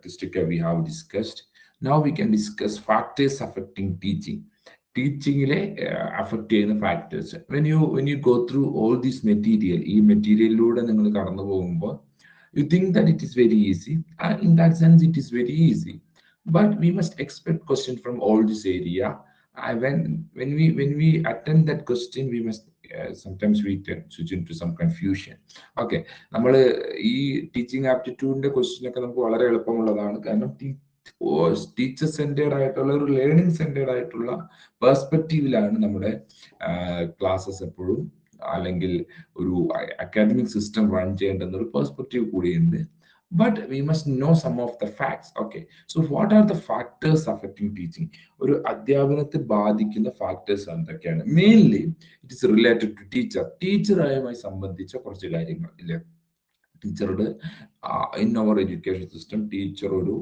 characteristic we have discussed. Now we can discuss factors affecting teaching. Teaching affect the factors. When you go through all this material, you think that it is very easy. In that sense, it is very easy. But we must expect question from all this area. When we attend that question, we must sometimes we switch into some confusion. Okay, നമ്മൾ ഈ teaching ആപ്റ്റിറ്റ്യൂഡിന്റെ question ഒക്കെ നമുക്ക് വളരെ എളുപ്പമുള്ളതാണ്. കാരണം teacher centred ആയിട്ടുള്ള ഒരു learning centred ആയിട്ടുള്ള പെർസ്പെക്റ്റീവിലാണ് നമ്മുടെ ക്ലാസ്സസ് എപ്പോഴും, അല്ലെങ്കിൽ ഒരു അക്കാഡമിക് സിസ്റ്റം റൺ ചെയ്യേണ്ടുന്ന ഒരു പെർസ്പെക്റ്റീവ് കൂടിയുണ്ട്. But we must know some of the facts. Okay, so what are the factors affecting teaching? ഒരു അധ്യാപനത്തെ ബാധിക്കുന്ന ഫാക്ടേഴ്സ് എന്തൊക്കെയാണ്? Mainly it is related to ടീച്ചറുമായി സംബന്ധിച്ച കുറച്ച് കാര്യങ്ങൾ ഇല്ലേ? ടീച്ചറുടെ in our education system teacher ഒരു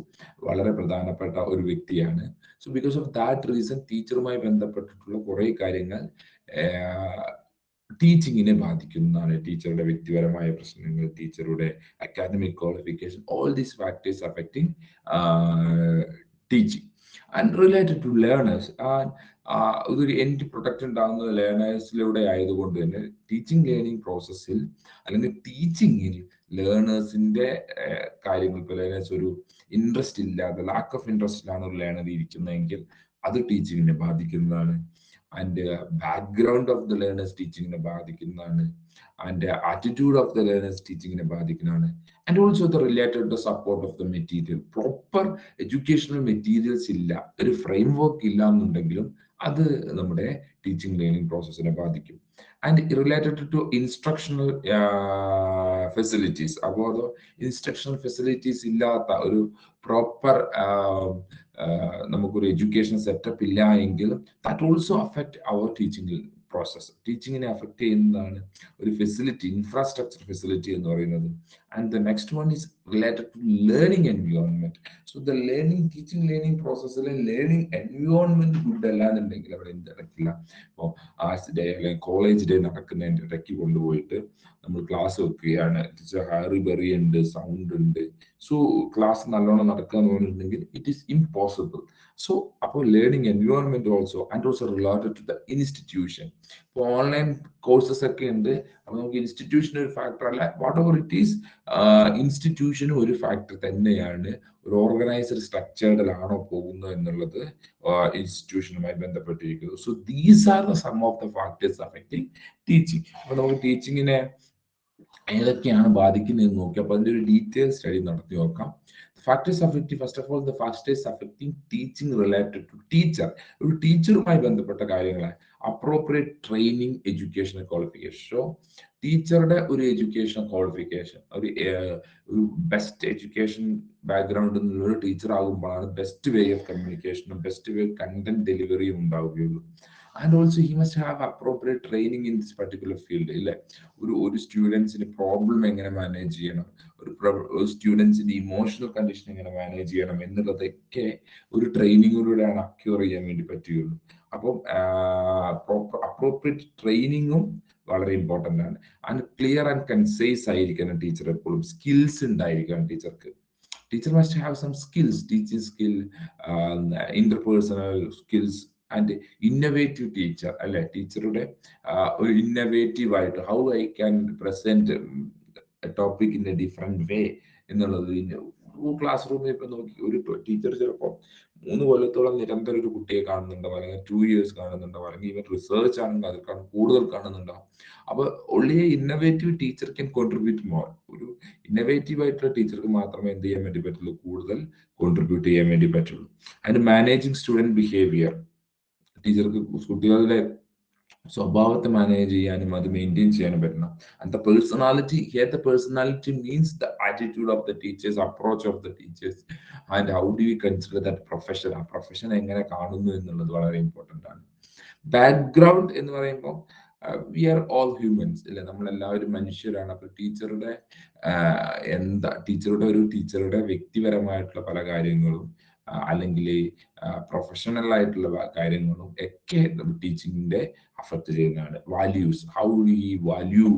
വളരെ പ്രധാനപ്പെട്ട ഒരു വ്യക്തിയാണ്. So because of that reason ടീച്ചറുമായി ബന്ധപ്പെട്ടിട്ടുള്ള കുറേ കാര്യങ്ങൾ ടീച്ചിങ്ങിനെ ബാധിക്കുന്നതാണ്. ടീച്ചറുടെ വ്യക്തിപരമായ പ്രശ്നങ്ങൾ, ടീച്ചറുടെ academic qualification, all these factors affecting teaching and related to learners. ഇതൊരു എൻഡ് പ്രൊഡക്റ്റ് ഉണ്ടാകുന്നത് ലേണേഴ്സിലൂടെ ആയതുകൊണ്ട് തന്നെ ടീച്ചിങ് ലേണിംഗ് പ്രോസസ്സിൽ അല്ലെങ്കിൽ ടീച്ചിങ്ങിൽ ലേണേഴ്സിന്റെ കാര്യങ്ങൾ, ഇപ്പോൾ ലേണേഴ്സ് ഒരു ഇൻട്രസ്റ്റ് ഇല്ലാതെ, ലാക്ക് ഓഫ് ഇൻട്രസ്റ്റിലാണ് ഒരു ലേണർ ഇരിക്കുന്നതെങ്കിൽ അത് ടീച്ചിങ്ങിനെ ബാധിക്കുന്നതാണ്. And background of the learners ടീച്ചിങ്ങിനെ ബാധിക്കുന്നതാണ്. And attitude of the learners ടീച്ചിങ്ങിനെ ബാധിക്കുന്നതാണ്. And also the related the support of the material. Proper educational materials ഇല്ല, ഒരു ഫ്രെയിം വർക്ക് ഇല്ല എന്നുണ്ടെങ്കിലും അത് നമ്മുടെ ടീച്ചിങ് ലേണിംഗ് പ്രോസസ്സിനെ ബാധിക്കും. And related to instructional facilities. അപ്പോൾ ഇൻസ്ട്രക്ഷണൽ ഫെസിലിറ്റീസ് ഇല്ലാത്ത ഒരു പ്രോപ്പർ നമുക്കൊരു എഡ്യൂക്കേഷൻ സെറ്റപ്പ് ഇല്ല എങ്കിൽ that also affect our teaching process. ടീച്ചിങ്ങിനെ അഫക്റ്റ് ചെയ്യുന്നതാണ് ഒരു ഫെസിലിറ്റി, ഇൻഫ്രാസ്ട്രക്ചർ ഫെസിലിറ്റി എന്ന് പറയുന്നത്. And the next one is related to learning environment. So the teaching learning പ്രോസസ്സിലെ ലേണിംഗ് എൻവയോൺമെന്റ് ഗുഡ് അല്ലാന്നുണ്ടെങ്കിൽ അവിടെ എന്ത് നടക്കില്ല. ഇപ്പോൾ ആർട്സ് ഡേ അല്ലെങ്കിൽ കോളേജ് ഡേ നടക്കുന്നതിൻ്റെ ഇടയ്ക്ക് കൊണ്ടുപോയിട്ട് നമ്മൾ ക്ലാസ് വെക്കുകയാണ്, ടീച്ചർ ഹാറി ബെറി ഉണ്ട്, സൗണ്ട് ഉണ്ട്, സോ ക്ലാസ് നല്ലോണം നടക്കുക എന്ന് പറഞ്ഞിട്ടുണ്ടെങ്കിൽ ഇറ്റ് ഈസ് ഇംപോസിബിൾ. സോ അപ്പോൾ learning environment also and also related to the institution. ഇപ്പോൾ ഓൺലൈൻ കോഴ്സസ് ഒക്കെ ഉണ്ട്, അപ്പൊ നമുക്ക് ഇൻസ്റ്റിറ്റ്യൂഷൻ ഒരു ഫാക്ടർ അല്ല. വാട്ട് എവർ ഇറ്റ് ഈസ്, ഇൻസ്റ്റിറ്റ്യൂഷനും ഒരു ഫാക്ടർ തന്നെയാണ്. ഒരു ഓർഗനൈസ്ഡ് സ്ട്രക്ചേർഡിലാണോ പോകുന്നത് എന്നുള്ളത് ഇൻസ്റ്റിറ്റ്യൂഷനുമായി ബന്ധപ്പെട്ടിരിക്കുന്നു. So these are the some of the factors affecting teaching. അപ്പൊ നമുക്ക് ടീച്ചിങ്ങിനെ ഏതൊക്കെയാണ് ബാധിക്കുന്നതെന്ന് നോക്കി അപ്പൊ അതിന്റെ ഒരു ഡീറ്റെയിൽ സ്റ്റഡി നടത്തി നോക്കാം. Factors affecting, first of all the factors affecting teaching related to teacher. ഒരു ടീച്ചറുമായി ബന്ധപ്പെട്ട കാര്യങ്ങളാണ്. Appropriate training, education qualification. So ടീച്ചറുടെ ഒരു എഡ്യൂക്കേഷൻ ക്വാളിഫിക്കേഷൻ, ഒരു ബെസ്റ്റ് എഡ്യൂക്കേഷൻ ബാക്ക്ഗ്രൗണ്ടിൽ നിന്നുള്ള ഒരു ടീച്ചർ ആകുമ്പോഴാണ് ബെസ്റ്റ് വേ ഓഫ് കമ്മ്യൂണിക്കേഷനും ബെസ്റ്റ് വേ കണ്ടന്റ് ഡെലിവറിയും ഉണ്ടാവുകയുള്ളൂ. And also he must have appropriate training in this particular field. ഇല്ലേ, ഒരു സ്റ്റുഡൻസിന് പ്രോബ്ലം എങ്ങനെ മാനേജ് ചെയ്യണം, ഒരു സ്റ്റുഡൻസിന്റെ ഇമോഷണൽ കണ്ടീഷൻ എങ്ങനെ മാനേജ് ചെയ്യണം എന്നുള്ളതൊക്കെ ഒരു ട്രെയിനിങ്ങിലൂടെയാണ് അക്യൂർ ചെയ്യാൻ വേണ്ടി പറ്റുകയുള്ളൂ. അപ്പം അപ്രോപ്രിയേറ്റ് ട്രെയിനിങ്ങും വളരെ ഇമ്പോർട്ടൻ്റ് ആണ്. ആൻഡ് ക്ലിയർ ആൻഡ് കൺസൈസ് ആയിരിക്കണം ടീച്ചർ എപ്പോഴും. സ്കിൽസ് ഉണ്ടായിരിക്കണം ടീച്ചർക്ക്. Teacher must have some skills, teaching skill, interpersonal skills and innovative teacher. അല്ലെ, ടീച്ചറുടെ ഒരു ഇന്നോവേറ്റീവ് ആയിട്ട് how I can present topic in a different way എന്നുള്ളത്. ക്ലാസ് റൂമിൽ ഇപ്പൊ നോക്കി ഒരു ടീച്ചർ ചിലപ്പോൾ 3 കൊല്ലത്തോളം നിരന്തരം ഒരു കുട്ടിയെ കാണുന്നുണ്ടാവും, അല്ലെങ്കിൽ 2 years കാണുന്നുണ്ടാവും, അല്ലെങ്കിൽ ഇവൻ റിസർച്ച് ആണെങ്കിൽ അതിൽ കൂടുതൽ കാണുന്നുണ്ടാവും. അപ്പൊ only innovative teacher can contribute more. ഒരു ഇന്നോവേറ്റീവ് ആയിട്ടുള്ള ടീച്ചർക്ക് മാത്രമേ എന്ത് ചെയ്യാൻ വേണ്ടി പറ്റുള്ളൂ, കൂടുതൽ കോൺട്രിബ്യൂട്ട് ചെയ്യാൻ വേണ്ടി പറ്റുള്ളൂ. And managing student behaviour. ടീച്ചർക്ക് കുട്ടികളുടെ സ്വഭാവത്തെ മാനേജ് ചെയ്യാനും അത് മെയിൻറ്റെയിൻ ചെയ്യാനും പറ്റണം. And the personality, here the personality means the attitude of the teachers, approach of the teachers, and how do you consider that profession. ആ പ്രൊഫഷൻ എങ്ങനെ കാണുന്നു എന്നുള്ളത് വളരെ ഇമ്പോർട്ടൻ്റ് ആണ്. ബാക്ക്ഗ്രൗണ്ട് എന്ന് പറയുമ്പോൾ വി ആർ ഓൾ ഹ്യൂമൻസ് അല്ലെ, നമ്മളെല്ലാവരും മനുഷ്യരാണ്. അപ്പൊ ടീച്ചറുടെ ടീച്ചറുടെ വ്യക്തിപരമായിട്ടുള്ള പല കാര്യങ്ങളും അല്ലെങ്കിൽ പ്രൊഫഷണൽ ആയിട്ടുള്ള കാര്യങ്ങളും ഒക്കെ ടീച്ചിങ്ങിന്റെ അഫക്റ്റ് ചെയ്യുന്നതാണ്. Values, how we value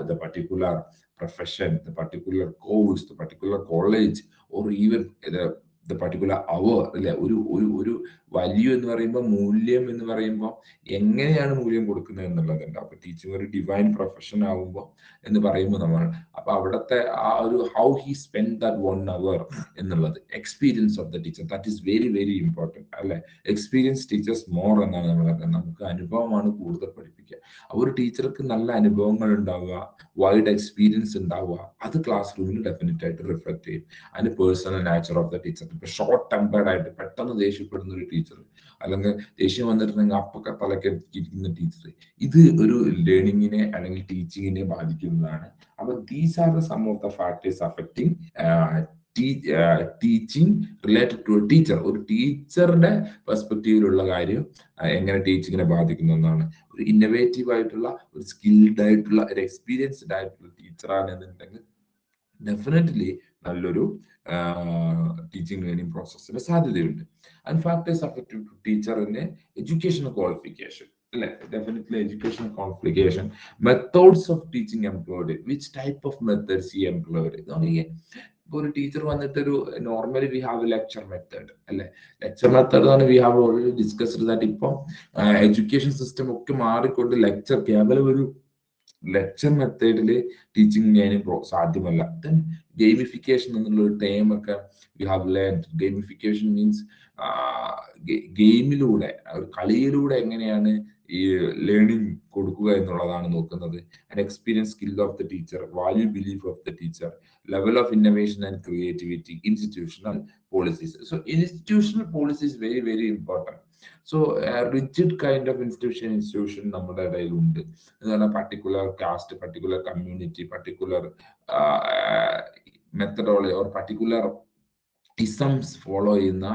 the particular profession, the particular course, the particular college, or even the particular hour അല്ലെ. ഒരു വാല്യൂ എന്ന് പറയുമ്പോൾ, മൂല്യം എന്ന് പറയുമ്പോൾ എങ്ങനെയാണ് മൂല്യം കൊടുക്കുന്നത് എന്നുള്ളതുണ്ട്. അപ്പൊ ടീച്ചിങ് ഒരു ഡിവൈൻ പ്രൊഫഷൻ ആകുമ്പോൾ എന്ന് പറയുമ്പോൾ നമ്മൾ, അപ്പൊ അവിടുത്തെ ആ ഒരു how he spend that 1 hour എന്നുള്ളത്, experience of the teacher, that is very very important അല്ലെ. എക്സ്പീരിയൻസ് ടീച്ചേഴ്സ് മോർ എന്നാണ് നമ്മൾ പറയുന്നത്. നമുക്ക് അനുഭവമാണ് കൂടുതൽ പഠിപ്പിക്കുക. ഒരു ടീച്ചർക്ക് നല്ല അനുഭവങ്ങൾ ഉണ്ടാവുക, വൈഡ് എക്സ്പീരിയൻസ് ഉണ്ടാവുക, അത് ക്ലാസ് റൂമിൽ ഡെഫിനറ്റ് ആയിട്ട് റിഫ്ലക്ട് ചെയ്യും. അതിന് personal nature of the teacher. ഇപ്പൊ ഷോർട്ട് ടെമ്പേർഡ് ആയിട്ട് പെട്ടെന്ന് ദേഷ്യപ്പെടുന്ന ഒരു ടീച്ചർ, അല്ലെങ്കിൽ ദേഷ്യം വന്നിട്ടുണ്ടെങ്കിൽ അപ്പൊക്കെ തലക്കെട്ടിരിക്കുന്ന ടീച്ചർ, ഇത് ഒരു ലേണിങ്ങിനെ അല്ലെങ്കിൽ ടീച്ചിങ്ങിനെ ബാധിക്കുന്നതാണ്. അപ്പൊ these are the some of the factors affecting teaching related to teacher. ഒരു ടീച്ചറുടെ പെർസ്പെക്റ്റീവിലുള്ള കാര്യം എങ്ങനെ ടീച്ചിങ്ങിനെ ബാധിക്കുന്നു എന്നാണ്. ഒരു ഇന്നോവേറ്റീവ് ആയിട്ടുള്ള, ഒരു സ്കിൽഡ് ആയിട്ടുള്ള, ഒരു എക്സ്പീരിയൻസ്ഡ് ആയിട്ടുള്ള ടീച്ചറാണ് എന്നുണ്ടെങ്കിൽ ഡെഫിനറ്റ്ലി നല്ലൊരു ടീച്ചിങ് ലേണിംഗ് പ്രോസസ്സിന് സാധ്യതയുണ്ട്. ആൻഡ് ഫാക്ടേഴ്സ് അഫക്റ്റീവ് ടു ടീച്ചറിന്റെ എഡ്യൂക്കേഷണൽ ക്വാളിഫിക്കേഷൻ അല്ലെ. Definitely educational qualification, methods of teaching employed, which type of methods ഈ എംപ്ലോയ്ഡ്. ഇപ്പൊ ഒരു ടീച്ചർ വന്നിട്ട് ഒരു normally we have lecture method അല്ലെ. ലെക്ചർ മെത്തേഡ് ആണ് we have already discussed that. ഇപ്പം എഡ്യൂക്കേഷൻ സിസ്റ്റം ഒക്കെ മാറിക്കൊണ്ട് ലെക്ചർ കേവലം ഒരു ലെക്ചർ മെത്തേഡിൽ ടീച്ചിങ് ചെയ്യാൻ സാധ്യമല്ല. ദെൻ ഗെയിമിഫിക്കേഷൻ എന്നുള്ള ഒരു ടേം ഒക്കെ we have learn. Gamification means ഗെയിമിലൂടെ, ഒരു കളിയിലൂടെ എങ്ങനെയാണ് ഈ ലേണിംഗ് കൊടുക്കുക എന്നുള്ളതാണ് നോക്കുന്നത്. And experience, skill of the teacher, value belief of the teacher, level of innovation and creativity, institutional policies. So institutional policy is very very important. So a rigid kind of institution നമ്മുടെ ഇടയിലുണ്ട്. എന്താണ് particular caste, particular community, particular methodology or particular isms follow ചെയ്യുന്ന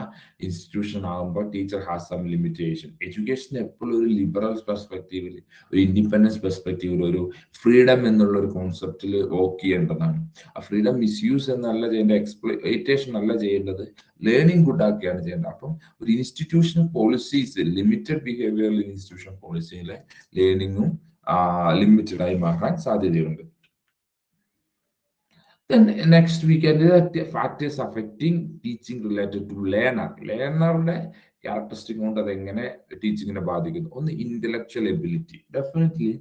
institution ആകുമ്പോൾ teacher has some limitation. Education എപ്പോഴും ഒരു liberal പെർസ്പെക്റ്റീവിൽ, ഒരു independence പെർസ്പെക്റ്റീവിൽ, ഒരു freedom എന്നുള്ള ഒരു കോൺസെപ്റ്റിൽ വർക്ക് ചെയ്യേണ്ടതാണ്. ആ ഫ്രീഡം മിസ്യൂസ് എന്നല്ല ചെയ്യേണ്ടത്, എക്സ്പ്ലോയിറ്റേഷൻ അല്ല ചെയ്യേണ്ടത്, ലേണിംഗ് ഗുഡ് ആക്കിയാണ് ചെയ്യേണ്ടത്. അപ്പം ഒരു institutional policies, limited behavioural institution പോളിസിയിലെ ലേണിംഗും ലിമിറ്റഡ് ആയി മാറാൻ സാധ്യതയുണ്ട്. Then next we can do the factors affecting teaching related to learner. ലേണറുടെ ക്യാരക്ടറിസ്റ്റിക് കൊണ്ട് അത് എങ്ങനെ ടീച്ചിങ്ങിനെ ബാധിക്കുന്നു. ഒന്ന്, intellectual ability. Definitely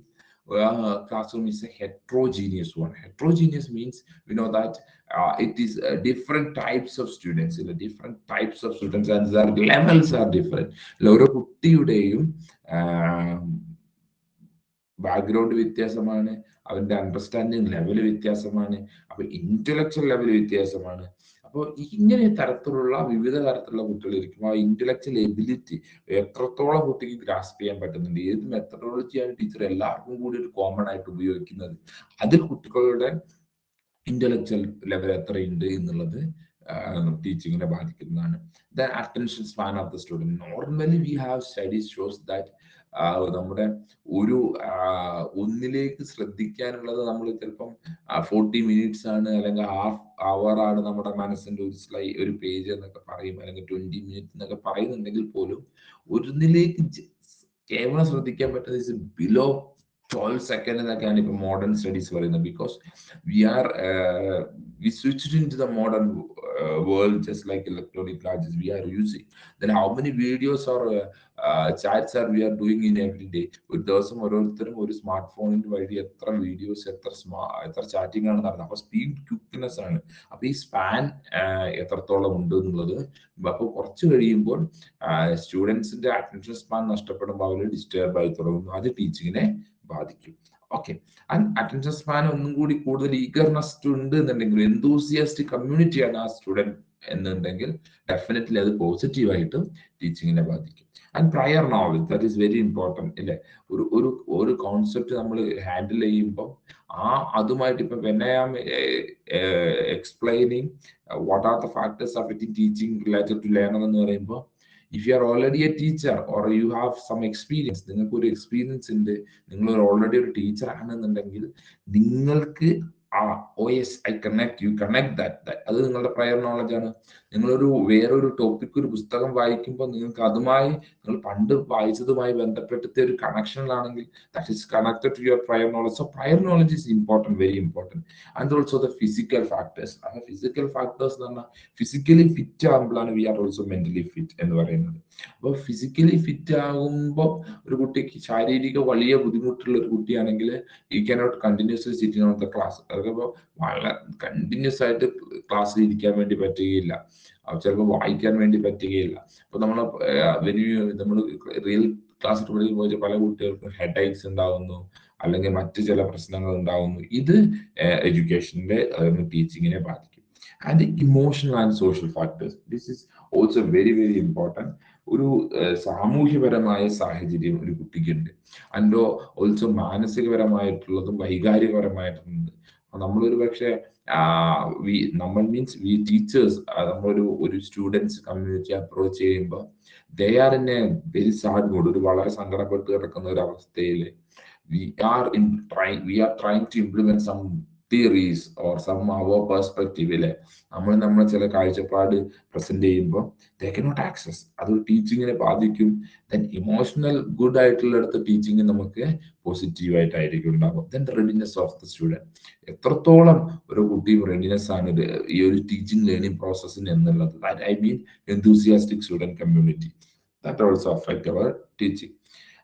classroom is a heterogeneous one. Heterogeneous means we know that it is different types of students, different types of students, and their levels are different. ഓരോ കുട്ടിയുടെയും background വ്യത്യാസമാണ്, അവന്റെ അണ്ടർസ്റ്റാൻഡിങ് ലെവൽ വ്യത്യാസമാണ്, അപ്പൊ intellectual level വ്യത്യാസമാണ്. അപ്പോൾ ഇങ്ങനെ തരത്തിലുള്ള വിവിധ തരത്തിലുള്ള കുട്ടികൾ ഇരിക്കും. ആ ഇന്റലക്ച്വൽ എബിലിറ്റി എത്രത്തോളം കുട്ടിക്ക് ഗ്രാസ്പ് ചെയ്യാൻ പറ്റുന്നുണ്ട്, ഏത് മെത്തഡോളജിയാണ് ടീച്ചർ എല്ലാവർക്കും കൂടി ഒരു കോമൺ ആയിട്ട് ഉപയോഗിക്കുന്നത്, അതിൽ കുട്ടികളുടെ ഇന്റലക്ച്വൽ ലെവൽ എത്രയുണ്ട് എന്നുള്ളത് ടീച്ചിങ്ങിനെ ബാധിക്കുന്നതാണ്. The attention span of the student. Normally we have studies shows that നമ്മുടെ ഒരു ഒന്നിലേക്ക് ശ്രദ്ധിക്കാനുള്ളത് നമ്മൾ ചിലപ്പം 40 മിനിറ്റ്സ് ആണ്, അല്ലെങ്കിൽ ഹാഫ് അവർ ആണ് നമ്മുടെ മനസ്സിന്റെ ഒരു പേജ് എന്നൊക്കെ പറയും, അല്ലെങ്കിൽ 20 മിനിറ്റ് എന്നൊക്കെ പറയുന്നുണ്ടെങ്കിൽ പോലും ഒന്നിലേക്ക് കേവലം ശ്രദ്ധിക്കാൻ പറ്റുന്നത് ബിലോ 12 സെക്കൻഡ് എന്നൊക്കെയാണ് ഇപ്പൊ മോഡേൺ സ്റ്റഡീസ് പറയുന്നത്. Because we switched into the modern world, just like electronic gadgets we are using. Then how many videos or chats are we are doing in every day? ഒരു ദിവസം ഓരോരുത്തരും ഒരു smart ഫോണിന്റെ വഴി എത്ര വീഡിയോസ്, എത്ര chatting ആണ് നടന്നത്. അപ്പൊ സ്പീഡ് ക്വിക്ക്നെസ് ആണ്. അപ്പൊ ഈ സ്പാൻ എത്രത്തോളം ഉണ്ട് എന്നുള്ളത്, അപ്പൊ കുറച്ച് കഴിയുമ്പോൾ സ്റ്റുഡൻസിന്റെ അറ്റൻഷൻ സ്പാൻ നഷ്ടപ്പെടുമ്പോൾ അവർ ഡിസ്റ്റർബ് ആയി തുടങ്ങുന്നു. അത് ടീച്ചിങ്ങിനെ ബാധിക്കും. ഓക്കെ, ആൻഡ് അറ്റൻഷൻ സ്പാൻ ഒന്നും കൂടി കൂടുതൽ ഈഗർനെസ് ഉണ്ട് എന്നുണ്ടെങ്കിൽ, എന്തൂസിയാസ്റ്റിക് കമ്മ്യൂണിറ്റിയാണ് ആ സ്റ്റുഡന്റ് എന്നുണ്ടെങ്കിൽ, ഡെഫിനറ്റ്ലി അത് പോസിറ്റീവായിട്ടും ടീച്ചിങ്ങിനെ ബാധിക്കും. And prior knowledge, that is very important അല്ലേ. ഒരു കോൺസെപ്റ്റ് നമ്മൾ ഹാൻഡിൽ ചെയ്യുമ്പോൾ അതുമായിട്ട് ഇപ്പം when I am explaining what are the factors affecting teaching related to learner എന്ന് പറയുമ്പോൾ, if you are already a teacher or you have some experience, നിങ്ങൾക്ക് ഒരു എക്സ്പീരിയൻസ് ഉണ്ട്, നിങ്ങൾ ഓൾറെഡി ഒരു ടീച്ചർ ആണെന്നുണ്ടെങ്കിൽ, നിങ്ങൾക്ക് ആ oh yes I connect you connect that, അത് നിങ്ങളുടെ പ്രയർ നോളജ് ആണ്. നിങ്ങളൊരു വേറൊരു ടോപ്പിക് ഒരു പുസ്തകം വായിക്കുമ്പോൾ നിങ്ങൾക്ക് അതുമായി നിങ്ങൾ പണ്ട് വായിച്ചതുമായി ബന്ധപ്പെട്ട ഒരു കണക്ഷനിലാണെങ്കിൽ that is connected to your prior knowledge. So prior knowledge is important, very important. And also the physical factors. ആ ഫിസിക്കൽ ഫാക്ടേഴ്സ് എന്ന് പറഞ്ഞാൽ ഫിസിക്കലി ഫിറ്റ് ആകുമ്പോഴാണ് we are also mentally fit എന്ന് പറയുന്നത്. അപ്പോൾ ഫിസിക്കലി ഫിറ്റ് ആകുമ്പോൾ ഒരു കുട്ടിക്ക് ശാരീരിക വലിയ ബുദ്ധിമുട്ടുള്ള ഒരു കുട്ടിയാണെങ്കിൽ ഈ cannot continuously sitting on the class. അതൊക്കെ വളരെ കണ്ടിന്യൂസ് ആയിട്ട് ക്ലാസ്സിൽ ഇരിക്കാൻ വേണ്ടി പറ്റുകയില്ല, ചിലപ്പോൾ വായിക്കാൻ വേണ്ടി പറ്റുകയില്ല. അപ്പൊ നമ്മൾ നമ്മൾ റിയൽ ക്ലാസ് പഠിക്കുമ്പോൾ പല കുട്ടികൾക്കും ഹെഡ് ഏക്സ് ഉണ്ടാവുന്നു, അല്ലെങ്കിൽ മറ്റു ചില പ്രശ്നങ്ങൾ ഉണ്ടാവുന്നു. ഇത് എഡ്യൂക്കേഷന്റെ ടീച്ചിങ്ങിനെ ബാധിക്കും. And emotional and social factors, this is also very very important. ഒരു സാമൂഹ്യപരമായ സാഹചര്യം ഒരു കുട്ടിക്കുണ്ട്, ആൻഡ് ഓൾസോ മാനസികപരമായിട്ടുള്ളതും വൈകാരികപരമായിട്ടുണ്ട്. നമ്മളൊരു പക്ഷേ നമ്മൾ മീൻസ് വി ടീച്ചേഴ്സ് നമ്മളൊരു സ്റ്റുഡൻസ് കമ്മ്യൂണിറ്റി അപ്രോച്ച് ചെയ്യുമ്പോൾ they are in A very sad mood, ഒരു വളരെ സങ്കടപ്പെട്ട് കിടക്കുന്ന ഒരു അവസ്ഥയിൽ we are trying to implement some theories or some our perspective അല്ലെ, നമ്മൾ ചില കാഴ്ചപ്പാട് പ്രസന്റ് ചെയ്യുമ്പോൾ they cannot access, അത് ടീച്ചിങ്ങിനെ ബാധിക്കും. ദെൻ ഇമോഷണൽ ഗുഡ് ആയിട്ടുള്ളിടത്ത് ടീച്ചിങ് നമുക്ക് പോസിറ്റീവ് ആയിട്ടായിരിക്കും ഉണ്ടാകും. Then readiness of the student, എത്രത്തോളം ഒരു കുട്ടി റെഡിനെസ് ആണ് ഈ ഒരു ടീച്ചിങ് ലേണിംഗ് പ്രോസസ്സിന് എന്നുള്ളത്. I mean enthusiastic student community, that also affect our teaching.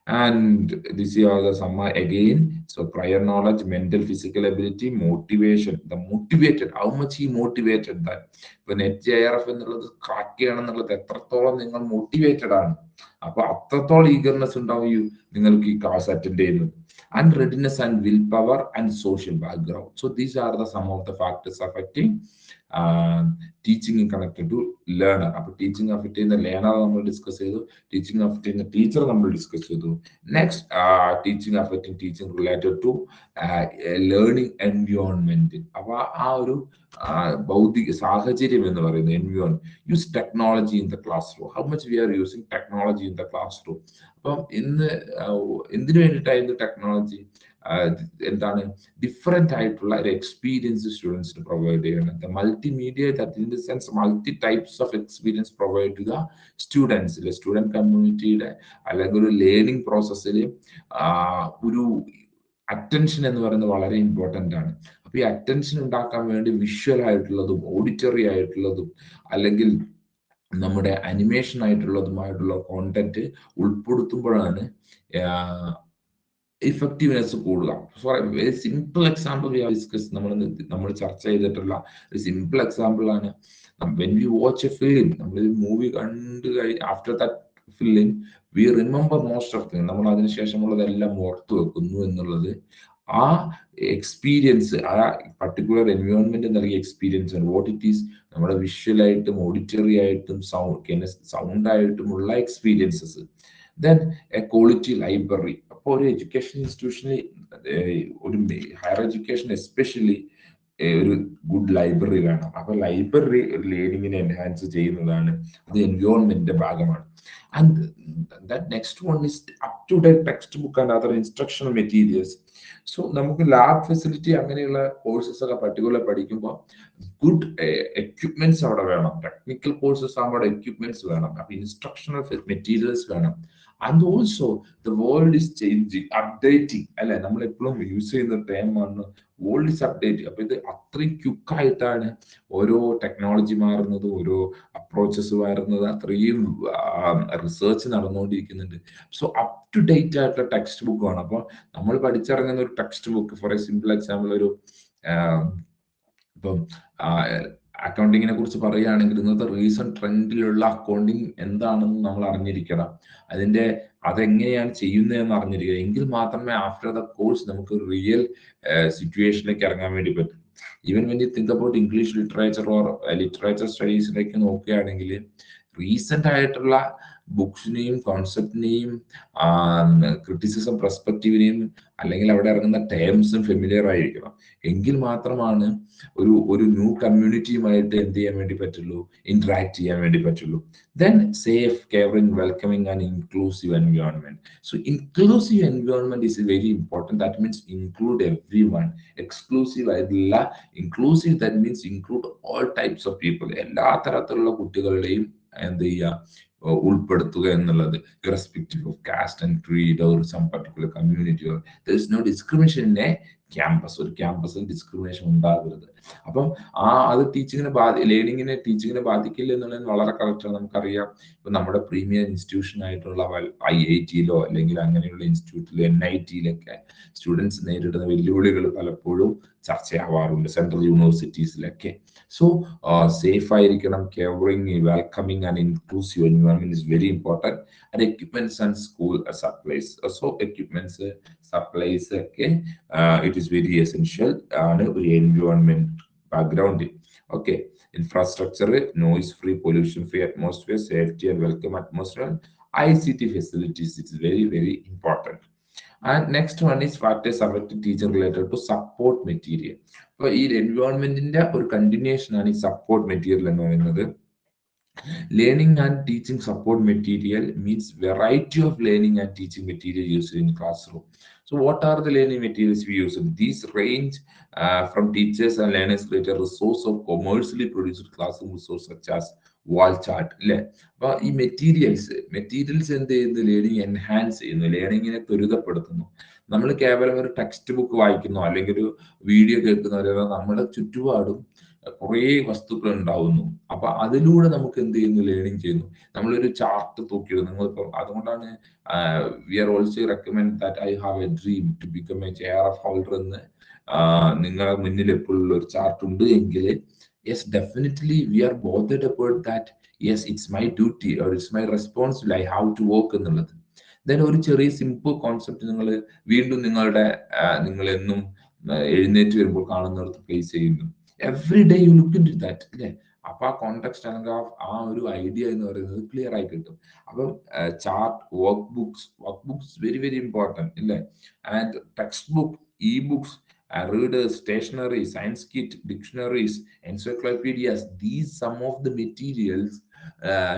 And this is all the summa again. So prior knowledge, mental physical ability, motivation, the motivated, how much he motivated that. ഇപ്പൊ net JRF എന്നുള്ളത് crack ചെയ്യണം എന്നുള്ളത് എത്രത്തോളം നിങ്ങൾ motivated ആണ്, അപ്പൊ അത്രത്തോളം eagerness ഉണ്ടാവും നിങ്ങൾക്ക് ഈ ക്ലാസ് അറ്റൻഡ് ചെയ്യുന്നത്. And readiness and willpower and social background. So these are the some of the factors affecting teaching connected to learner. അപ്പൊ ടീച്ചിങ് അഫക്ട് ചെയ്യുന്ന ലേണർ നമ്മൾ ഡിസ്കസ് ചെയ്തു, ടീച്ചിങ് അഫക്ട് ചെയ്യുന്ന ടീച്ചർ നമ്മൾ ഡിസ്കസ് ചെയ്തു. Next teaching affecting teaching related to learning environment. അപ്പൊ ആ ഒരു ഭൗതിക സാഹചര്യം എന്ന് പറയുന്നത് environment. Use technology in the classroom, how much we are using technology in the class room. അപ്പം ഇന്ന് എന്തിനു വേണ്ടിയിട്ടായിരുന്നു ടെക്നോളജി? എന്താണ് ഡിഫറെന്റ് ആയിട്ടുള്ള ഒരു എക്സ്പീരിയൻസ് സ്റ്റുഡൻസിന് പ്രൊവൈഡ് ചെയ്യണം. The multimedia, that in the sense multi types of experience provide to the സ്റ്റുഡൻസിലെ സ്റ്റുഡന്റ് കമ്മ്യൂണിറ്റിയുടെ അല്ലെങ്കിൽ ഒരു ലേണിംഗ് പ്രോസസ്സിൽ ഒരു അറ്റൻഷൻ എന്ന് പറയുന്നത് വളരെ ഇമ്പോർട്ടൻ്റ് ആണ്. അപ്പൊ ഈ അറ്റൻഷൻ ഉണ്ടാക്കാൻ വേണ്ടി വിഷ്വൽ ആയിട്ടുള്ളതും ഓഡിറ്ററി ആയിട്ടുള്ളതും അല്ലെങ്കിൽ നമ്മുടെ അനിമേഷൻ ആയിട്ടുള്ളതുമായിട്ടുള്ള കോണ്ടന്റ് ഉൾപ്പെടുത്തുമ്പോഴാണ് ഇഫക്റ്റീവ്നെസ് കൂടുക. For a very simple example we have discuss, നമ്മൾ ചർച്ച ചെയ്തിട്ടുള്ള ഒരു സിമ്പിൾ എക്സാമ്പിൾ ആണ്. When we watch a film, നമ്മൾ മൂവി കണ്ടു after that film we remember most of thing, നമ്മൾ അതിനുശേഷമുള്ളതെല്ലാം ഓർത്തു വെക്കുന്നു എന്നുള്ളത് ആ എക്സ്പീരിയൻസ്, ആ പർട്ടിക്കുലർ എൻവയോൺമെന്റ് നൽകിയ എക്സ്പീരിയൻസ് ആണ്. വാട്ട് ഇറ്റ് ഈസ് നമ്മുടെ വിഷ്വലായിട്ടും ഓഡിറ്ററി ആയിട്ടും സൗണ്ട് ആയിട്ടുമുള്ള experiences. Then a quality library. അപ്പോൾ ഒരു എഡ്യൂക്കേഷൻ ഇൻസ്റ്റിറ്റ്യൂഷനിൽ ഒരു ഹയർ എഡ്യൂക്കേഷൻ എസ്പെഷ്യലി ഒരു ഗുഡ് ലൈബ്രറി വേണം. അപ്പൊ ലൈബ്രറി ലേണിങ്ങിനെ എൻഹാൻസ് ചെയ്യുന്നതാണ്, അത് എൻവയോൺമെന്റിന്റെ ഭാഗമാണ്. And that next one is up to date textbook and other instructional materials. So നമുക്ക് ലാബ് ഫെസിലിറ്റി അങ്ങനെയുള്ള കോഴ്സസ് ഒക്കെ പർട്ടിക്കുലർ പഠിക്കുമ്പോൾ ഗുഡ് എക്യുപ്മെന്റ്സ് അവിടെ വേണം. ടെക്നിക്കൽ കോഴ്സസ് ആകുമ്പോൾ എക്യുപ്മെന്റ്സ് വേണം, അപ്പൊ ഇൻസ്ട്രക്ഷണൽ മെറ്റീരിയൽസ് വേണം. And also the world is changing, updating അല്ലെ, നമ്മൾ എപ്പോഴും യൂസ് ചെയ്യുന്ന ടൈമാണ് വേൾഡ് ഈസ് അപ്ഡേറ്റിംഗ്. അപ്പൊ ഇത് അത്രയും ക്വിക്കായിട്ടാണ് ഓരോ ടെക്നോളജി മാറുന്നത്, ഓരോ അപ്രോച്ചസ് വരുന്നത്, അത്രയും റിസർച്ച് നടന്നുകൊണ്ടിരിക്കുന്നുണ്ട്. സോ അപ് ടു ഡേറ്റ് ആയിട്ടുള്ള ടെക്സ്റ്റ് ബുക്ക് വേണം. അപ്പോൾ നമ്മൾ പഠിച്ചിറങ്ങുന്ന ഒരു textbook, for a simple example, ഒരു ഇപ്പം അക്കൗണ്ടിങ്ങിനെ കുറിച്ച് പറയുകയാണെങ്കിൽ ഇന്നത്തെ റീസെന്റ് ട്രെൻഡിലുള്ള അക്കൗണ്ടിങ് എന്താണെന്ന് നമ്മൾ അറിഞ്ഞിരിക്കണം. അതെങ്ങനെയാണ് ചെയ്യുന്നതെന്ന് അറിഞ്ഞിരിക്കുക, എങ്കിൽ മാത്രമേ ആഫ്റ്റർ ദ കോഴ്സ് നമുക്ക് റിയൽ സിറ്റുവേഷനിലേക്ക് ഇറങ്ങാൻ വേണ്ടി പറ്റും. Even when you think about English literature or literature സ്റ്റഡീസിലേക്ക് നോക്കുകയാണെങ്കിൽ റീസെന്റ് ആയിട്ടുള്ള ബുക്സിനെയും കോൺസെപ്റ്റിനെയും ക്രിറ്റിസിസം പെർസ്പെക്റ്റീവിനെയും അല്ലെങ്കിൽ അവിടെ ഇറങ്ങുന്ന ടേംസും ഫെമിലിയർ ആയിരിക്കണം. എങ്കിൽ മാത്രമാണ് ഒരു ന്യൂ കമ്മ്യൂണിറ്റിയുമായിട്ട് എന്ത് ചെയ്യാൻ വേണ്ടി പറ്റുള്ളൂ, ഇന്ററാക്ട് ചെയ്യാൻ വേണ്ടി പറ്റുള്ളൂ. Then safe, caring, welcoming and inclusive environment. So inclusive environment is very important. That means include everyone. Exclusive ആയിട്ടില്ല. Inclusive that means include all types of people. എല്ലാ തരത്തിലുള്ള കുട്ടികളുടെയും എന്ത് ചെയ്യുക, ഉൾപ്പെടുത്തുക എന്നുള്ളത്, irrespective of caste and creed or some particular community or there is no discrimination in a campus. ഒരു ക്യാമ്പസിൽ ഡിസ്ക്രിമിനേഷൻ ഉണ്ടാകരുത്. അപ്പം അത് ലേണിങ്ങിനെ ടീച്ചിങ്ങിനെ ബാധിക്കില്ല എന്നുള്ളത് വളരെ കറക്റ്റാണ്. നമുക്കറിയാം, ഇപ്പൊ നമ്മുടെ പ്രീമിയർ ഇൻസ്റ്റിറ്റ്യൂഷൻ ആയിട്ടുള്ള IIT-യിലോ അല്ലെങ്കിൽ അങ്ങനെയുള്ള ഇൻസ്റ്റിറ്റ്യൂട്ടിലോ NIT-യിലൊക്കെ സ്റ്റുഡൻസ് നേരിടുന്ന വെല്ലുവിളികൾ പലപ്പോഴും ചർച്ചയാവാറുണ്ട്, സെൻട്രൽ യൂണിവേഴ്സിറ്റീസിലൊക്കെ. സോ സേഫ് ആയിരിക്കണം, caring, welcoming and inclusive environment is very important. And equipments and school supplies, so equipments supplies ഒക്കെ ഇറ്റ് ഈസ് വെരി എസെൻഷ്യൽ ആണ് ഒരു എൻവയോൺമെന്റ് ബാക്ക്ഗ്രൗണ്ടിൽ. Okay, infrastructure, noise free, pollution free atmosphere, safety and welcome atmosphere, ICT facilities, it's very very important. And next one is factors affecting teaching related to support material. അപ്പോൾ ഈ എൻവയോൺമെന്റിന്റെ ഒരു continuation ആണ് ഈ support material എന്ന് പറയുന്നത്. Learning and teaching support material means variety of learning and teaching material used in classroom. So what are the learning materials we use? These range from teachers and learners create a resource of commercially produced classroom resource such as wall chart. അപ്പോൾ ഈ materials എന്ത് ചെയ്യുന്നു, learning enhance ചെയ്യുന്നു, ലേണിങ്ങിനെ ത്വരിതപ്പെടുത്തുന്നു. നമ്മൾ കേവലം ഒരു text book വായിക്കുന്നു അല്ലെങ്കിൽ ഒരു വീഡിയോ കേൾക്കുന്നവരെ നമ്മുടെ ചുറ്റുപാടും കുറേ വസ്തുക്കൾ ഉണ്ടാവുന്നു. അപ്പൊ അതിലൂടെ നമുക്ക് എന്ത് ചെയ്യുന്നു, ലേണിംഗ് ചെയ്യുന്നു. നമ്മളൊരു ചാർട്ട് തൂക്കിയിടും. നിങ്ങളിപ്പം അതുകൊണ്ടാണ് we are also recommend that I have a dream to become a JRF holder എന്ന് നിങ്ങളുടെ മുന്നിൽ എപ്പോഴുള്ള ഒരു ചാർട്ട് ഉണ്ട് എങ്കിൽ yes definitely we are bothered about that. Yes, it's my duty or it's my responsible, I have to work എന്നുള്ളത്. Then ഒരു ചെറിയ സിമ്പിൾ കോൺസെപ്റ്റ് വീണ്ടും നിങ്ങൾ എന്നും എഴുന്നേറ്റ് വരുമ്പോൾ കാണുന്നിടത്ത് പ്ലേസ് ചെയ്യുന്നു. Every day you look into that, അല്ലേ? അപ്പൊ ആ കോണ്ടെക്സ്റ്റ് അല്ലെങ്കിൽ ആ ഒരു ഐഡിയ എന്ന് പറയുന്നത് ക്ലിയർ ആയി കിട്ടും. അപ്പം chart, work books very very important, ഇല്ലേ? And text book, e books, readers, stationery, science kit, dictionaries, encyclopedias, these some of the materials.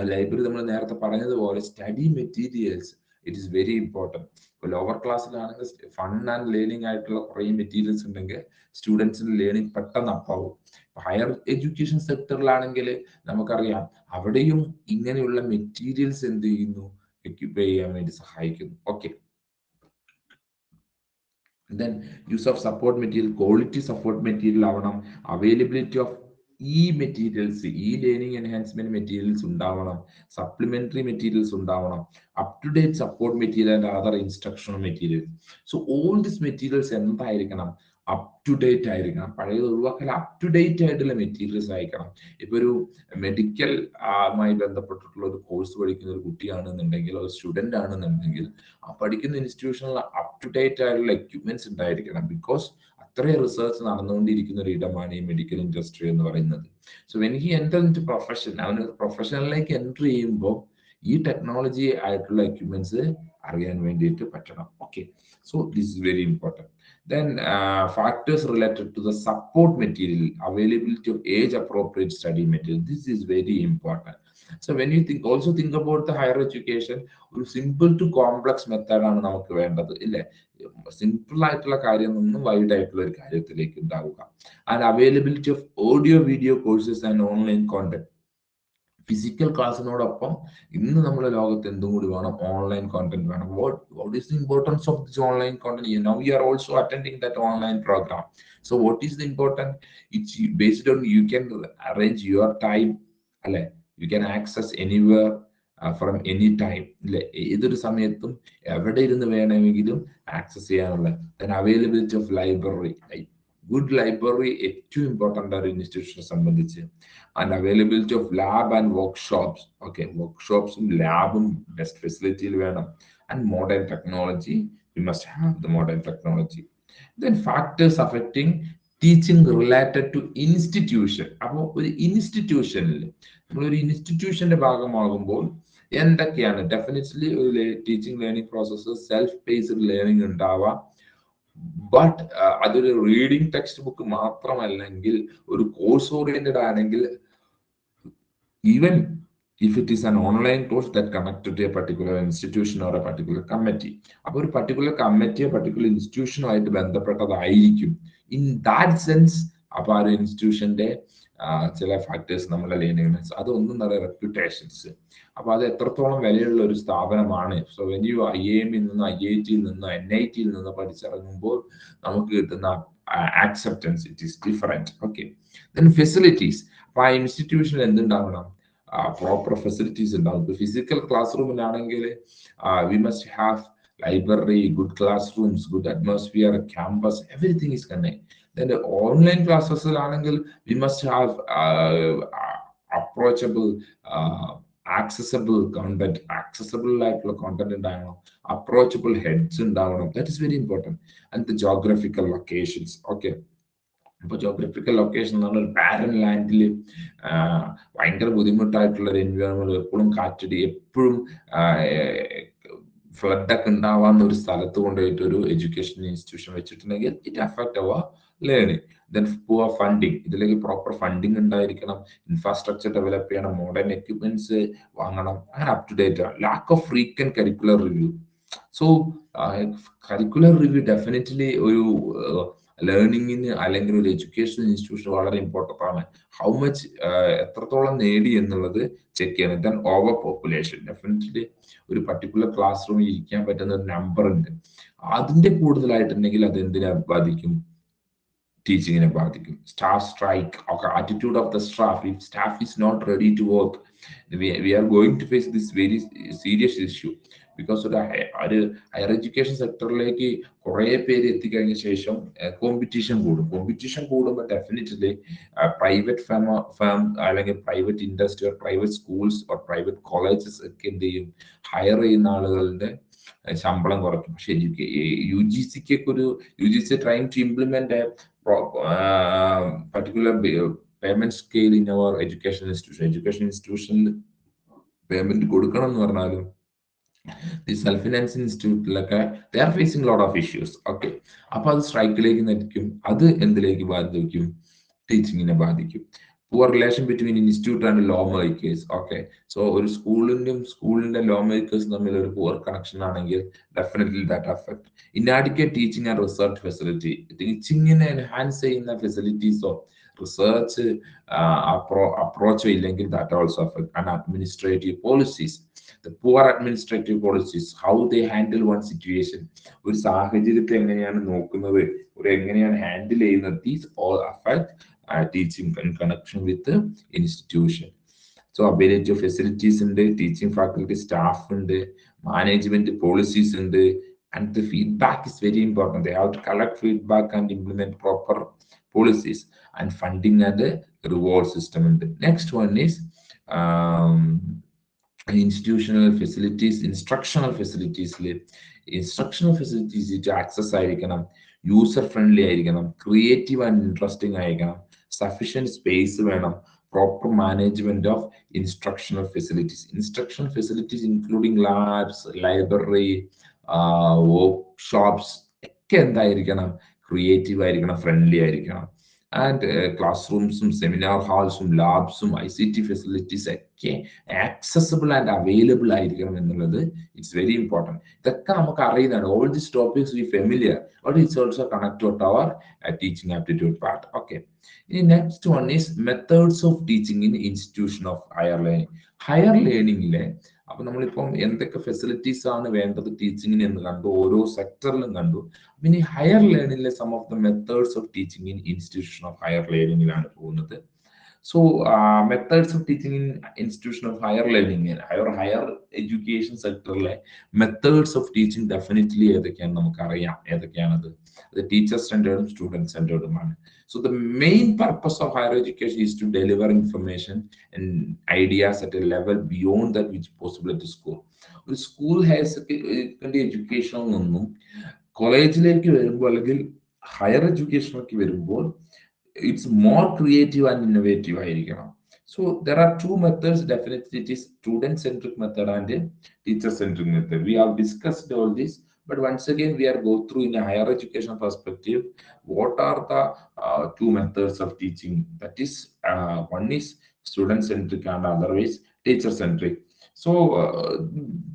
Library നമ്മൾ നേരത്തെ പറഞ്ഞതുപോലെ study materials, it is very important. ഇപ്പോൾ ലോവർ ക്ലാസ്സിലാണെങ്കിൽ ഫൺ ആൻഡ് ലേണിംഗ് ആയിട്ടുള്ള കുറേ materials ഉണ്ടെങ്കിൽ സ്റ്റുഡൻസിന് learning പെട്ടെന്ന് അപ്പാവും. ഹയർ എഡ്യൂക്കേഷൻ സെക്ടറിലാണെങ്കിൽ നമുക്കറിയാം, അവിടെയും ഇങ്ങനെയുള്ള മെറ്റീരിയൽസ് എന്ത് ചെയ്യുന്നു, എക്യുപ്പ് ചെയ്യാൻ വേണ്ടി സഹായിക്കുന്നു. Okay, then use of support material, quality support material ആവണം, availability of materials, learning enhancement materials ഉണ്ടാവണം, സപ്ലിമെന്ററി മെറ്റീരിയൽസ് ഉണ്ടാവണം, up to date support material and other instructional materials. So all this materials എന്തായിരിക്കണം, up to date ആയിരിക്കണം. പഴയത് ഒഴിവാക്കൽ, up to date ആയിട്ടുള്ള materials ആയിരിക്കണം. ഇപ്പൊ ഒരു മെഡിക്കൽ മായി ബന്ധപ്പെട്ടിട്ടുള്ള ഒരു കോഴ്സ് പഠിക്കുന്ന ഒരു കുട്ടിയാണെന്നുണ്ടെങ്കിൽ, ഒരു സ്റ്റുഡന്റ് ആണെന്നുണ്ടെങ്കിൽ, ആ പഠിക്കുന്ന ഇൻസ്റ്റിറ്റ്യൂഷനിൽ അപ് ടു ഡേറ്റ് ആയിട്ടുള്ള എക്യുപ്മെന്റ്സ് ഉണ്ടായിരിക്കണം. ബിക്കോസ് അത്രയും റിസർച്ച് നടന്നുകൊണ്ടിരിക്കുന്ന ഒരു ഇടമാണ് ഈ മെഡിക്കൽ ഇൻഡസ്ട്രി എന്ന് പറയുന്നത്. So when he enter into profession, അവന് പ്രൊഫഷനിലേക്ക് എൻ്റർ ചെയ്യുമ്പോൾ ഈ ടെക്നോളജി ആയിട്ടുള്ള എക്യുപ്മെന്റ്സ് അറിയാൻ വേണ്ടിയിട്ട് പറ്റണം. Okay, so this is very important. Then factors related to the support material, availability of age appropriate study material, this is very important. So when you also think about the higher education, ഒരു simple to complex മെത്തേഡാണ് നമുക്ക് വേണ്ടത്, ഇല്ലേ? Simple ആയിട്ടുള്ള കാര്യം നിന്നും wide ആയിട്ടുള്ള ഒരു കാര്യത്തിലേക്ക് ഉണ്ടാവുക. And availability of audio video courses and online content. Physical ക്ലാസ്സിനോടൊപ്പം ഇന്ന് നമ്മുടെ ലോകത്ത് എന്തും കൂടി വേണം, ഓൺലൈൻ കോണ്ടന്റ് വേണം. what is the importance of this online content? Now you are also attending that online program. So what is the important? It's based on you can arrange your time, അല്ലെ? You can access anywhere from any time, അല്ലെ? ഏതൊരു സമയത്തും എവിടെ ഇരുന്ന് വേണമെങ്കിലും access ചെയ്യാനുള്ള. then availability of library, good library ഏറ്റവും important ആണ് ഒരു ഇൻസ്റ്റിറ്റ്യൂഷനെ സംബന്ധിച്ച്. And availability of lab and workshops, okay, വർക്ക്ഷോപ്സും ലാബും ബെസ്റ്റ് ഫെസിലിറ്റിയിൽ വേണം. And modern technology, we must have the modern technology. Then factors affecting teaching related to institution. അപ്പോൾ ഒരു ഇൻസ്റ്റിറ്റ്യൂഷനിൽ നമ്മളൊരു ഇൻസ്റ്റിറ്റ്യൂഷന്റെ ഭാഗമാകുമ്പോൾ എന്തൊക്കെയാണ് ഡെഫിനറ്റ്ലി ഒരു teaching learning process self paced learning ഉണ്ടാവാം. ബട്ട് അതൊരു റീഡിംഗ് ടെക്സ്റ്റ് ബുക്ക് മാത്രമല്ലെങ്കിൽ ഒരു കോഴ്സ് ഓറിയന്റഡ് ആണെങ്കിൽ, even if it is an online course that connected to a particular institution or a particular committee, അപ്പോൾ ഒരു particular committee particular institutionുമായിട്ട് ബന്ധപ്പെട്ടതായിരിക്കും. In that sense അപ്പോൾ ആ ഒരു ഇൻസ്റ്റിറ്റ്യൂഷന്റെ ചില ഫാക്ടേഴ്സ് നമ്മളെ ലേണിംഗ് അതൊന്നും പറയാം റെപ്യൂട്ടേഷൻസ്. അപ്പോൾ അത് എത്രത്തോളം വിലയുള്ള ഒരു സ്ഥാപനമാണ്. സോ വെൻ യു IIM-ൽ നിന്ന് IIT-യിൽ നിന്ന് NIT-യിൽ നിന്ന് പഠിച്ചിറങ്ങുമ്പോൾ നമുക്ക് കിട്ടുന്ന acceptance it is different. Okay, then facilities. അപ്പോൾ ആ ഇൻസ്റ്റിറ്റ്യൂഷനിൽ എന്തുണ്ടാവണം? പ്രോപ്പർ ഫെസിലിറ്റീസ് ഉണ്ടാവും. ഇപ്പോൾ ഫിസിക്കൽ ക്ലാസ് റൂമിലാണെങ്കിൽ we must have library, good classrooms, good atmosphere, campus, everything is connected. Then the online classes ആണെങ്കിൽ we must have approachable, accessible content, accessible ആയിട്ടുള്ള content ഉണ്ടാവണം, approachable heads ഉണ്ടാവണം. That is very important. And the geographical locations. Okay, ഇപ്പോൾ geographical location എന്ന് പറഞ്ഞാൽ ഒരു പാരൻ ലാൻഡിൽ ഭയങ്കര ബുദ്ധിമുട്ടായിട്ടുള്ള ഒരു എൻവയോൺമെന്റ്, എപ്പോഴും കാറ്റടി, എപ്പോഴും ഫ്ലഡ് ഒക്കെ ഉണ്ടാവാവുന്ന ഒരു സ്ഥലത്ത് കൊണ്ടുപോയിട്ട് ഒരു എഡ്യൂക്കേഷൻ ഇൻസ്റ്റിറ്റ്യൂഷൻ വെച്ചിട്ടുണ്ടെങ്കിൽ it affect our learning. Then poor funding. ഇതിലേക്ക് പ്രോപ്പർ ഫണ്ടിങ് ഉണ്ടായിരിക്കണം, ഇൻഫ്രാസ്ട്രക്ചർ ഡെവലപ്പ് ചെയ്യണം, മോഡേൺ എക്യുപ്മെന്റ്സ് വാങ്ങണം, അങ്ങനെ up to date. Lack of frequent curricular review. So curricular review definitely ഒരു ലേണിങ്ങിന് അല്ലെങ്കിൽ ഒരു എഡ്യൂക്കേഷൻ ഇൻസ്റ്റിറ്റ്യൂഷൻ വളരെ ഇമ്പോർട്ടൻ്റ് ആണ്. ഹൗ മച്ച് എത്രത്തോളം നേടി എന്നുള്ളത് ചെക്ക് ചെയ്യണം. Then over population. ഡെഫിനറ്റ്ലി ഒരു പർട്ടിക്കുലർ ക്ലാസ് റൂമിൽ ഇരിക്കാൻ പറ്റുന്ന ഒരു നമ്പർ ഉണ്ട്, അതിന്റെ കൂടുതലായിട്ടുണ്ടെങ്കിൽ അത് എന്തിനെ ബാധിക്കും? ടീച്ചിങ്ങിനെ ബാധിക്കും. Staff strike, attitude of the staff. If staff is not ready to work, we are going to face this very serious issue. Because ഒരു ഹയർ എഡ്യൂക്കേഷൻ സെക്ടറിലേക്ക് കുറെ പേര് എത്തിക്കഴിഞ്ഞ ശേഷം കോമ്പറ്റീഷൻ കൂടും. കോമ്പറ്റീഷൻ കൂടുമ്പോൾ ഡെഫിനറ്റ്ലി പ്രൈവറ്റ് ഫേം അല്ലെങ്കിൽ private industry, private schools, private colleges ഒക്കെ എന്ത് ചെയ്യും? ഹയർ ചെയ്യുന്ന ആളുകളുടെ ശമ്പളം കുറയ്ക്കും. പക്ഷെ UGCക്ക് ഒരു UGC trying to implement particular payment scale in our education institution payment കൊടുക്കണം എന്ന് പറഞ്ഞാലും ഈ സെൽഫ് ഫിനാൻസിങ് ഇൻസ്റ്റിറ്റ്യൂട്ടിലൊക്കെ they are facing lot of issues. Okay, അപ്പൊ അത് സ്ട്രൈക്കിലേക്ക് നയിക്കും. അത് എന്തിലേക്ക് ബാധിക്കും? ടീച്ചിങ്ങിനെ ബാധിക്കും. Poor relation between institute and law makers. Okay, so ഒരു സ്കൂളിന്റെ ലോ മേക്കേഴ്സ് തമ്മിൽ ഒരു പുവർ കണക്ഷൻ ആണെങ്കിൽ definitely that affect. Inadequate teaching and research facility. ടീച്ചിങ്ങിനെ എൻഹാൻസ് ചെയ്യുന്ന ഫെസിലിറ്റീസോ റിസർച്ച് അപ്രോച്ചോ ഇല്ലെങ്കിൽ that also affect. And administrative policies. The poor administrative policies, how they handle one situation, ഒരു സാഹചര്യത്തെ എങ്ങനെയാണ് നോക്കുന്നത്, ഒരു എങ്ങനെയാണ് ഹാൻഡിൽ ചെയ്യുന്നത്, these all affect teaching in connection with the institution. So ability of facilities ഉണ്ട്, teaching faculty staff ഉണ്ട്, management policies ഉണ്ട്, and the feedback is very important. They have to collect feedback and implement proper policies, and funding and the reward system ഉണ്ട്. Next one is institutional facilities. Instructional facilities ഇത് access ആയിരിക്കണം, user friendly ആയിരിക്കണം, creative and interesting ആയിരിക്കണം, sufficient space വേണം, proper management of instructional facilities including labs, library, workshops ഒക്കെ എന്തായിരിക്കണം? Creative ആയിരിക്കണം, friendly ആയിരിക്കണം. ആൻഡ് ക്ലാസ് റൂംസും സെമിനാർ ഹാൾസും ലാബ്സും ICT ഫെസിലിറ്റീസ് ഒക്കെ ആക്സസിബിൾ ആൻഡ് അവൈലബിൾ ആയിരിക്കണം എന്നുള്ളത് ഇറ്റ്സ് വെരി ഇമ്പോർട്ടൻറ്റ്. ഇതൊക്കെ നമുക്ക് അറിയുന്നതാണ്. All these topics we familiar, but it's also connect to our teaching aptitude part. Okay, ഇനി next one is methods of teaching in institution of higher learning. Higher ലേണിംഗിലെ അപ്പൊ നമ്മളിപ്പം എന്തൊക്കെ ഫെസിലിറ്റീസ് ആണ് വേണ്ടത് ടീച്ചിങ്ങിന് എന്ന് കണ്ടു, ഓരോ സെക്ടറിലും കണ്ടു. പിന്നെ ഹയർ ലേണിംഗിലെ some of the methods of teaching in institution of higher ലേണിംഗിലാണ് പോകുന്നത്. So methods of teaching in institution of higher learning, higher education സെക്ടറിലെ മെത്തേഡ്സ് ഓഫ് ടീച്ചിങ് ഡെഫിനറ്റ്ലി ഏതൊക്കെയാണ് നമുക്കറിയാം. ഏതൊക്കെയാണത്? അത് ടീച്ചർ സെന്റേർഡും സ്റ്റുഡന്റ് സെന്റേർഡുമാണ്. So the main purpose of higher education is to deliver information and ideas at a level beyond that which is possible at the school. ഒരു school higher secondary എഡ്യൂക്കേഷനിൽ നിന്നും കോളേജിലേക്ക് വരുമ്പോൾ അല്ലെങ്കിൽ ഹയർ എഡ്യൂക്കേഷനിലേക്ക് വരുമ്പോൾ it's more creative and innovative ആയിരിക്കണം. So there are two methods. Definitely, it is student-centric method and teacher-centric method. We have discussed all this, but once again, we are go through in a higher education perspective. What are the two methods of teaching? That is, one is student-centric and otherwise teacher-centric. So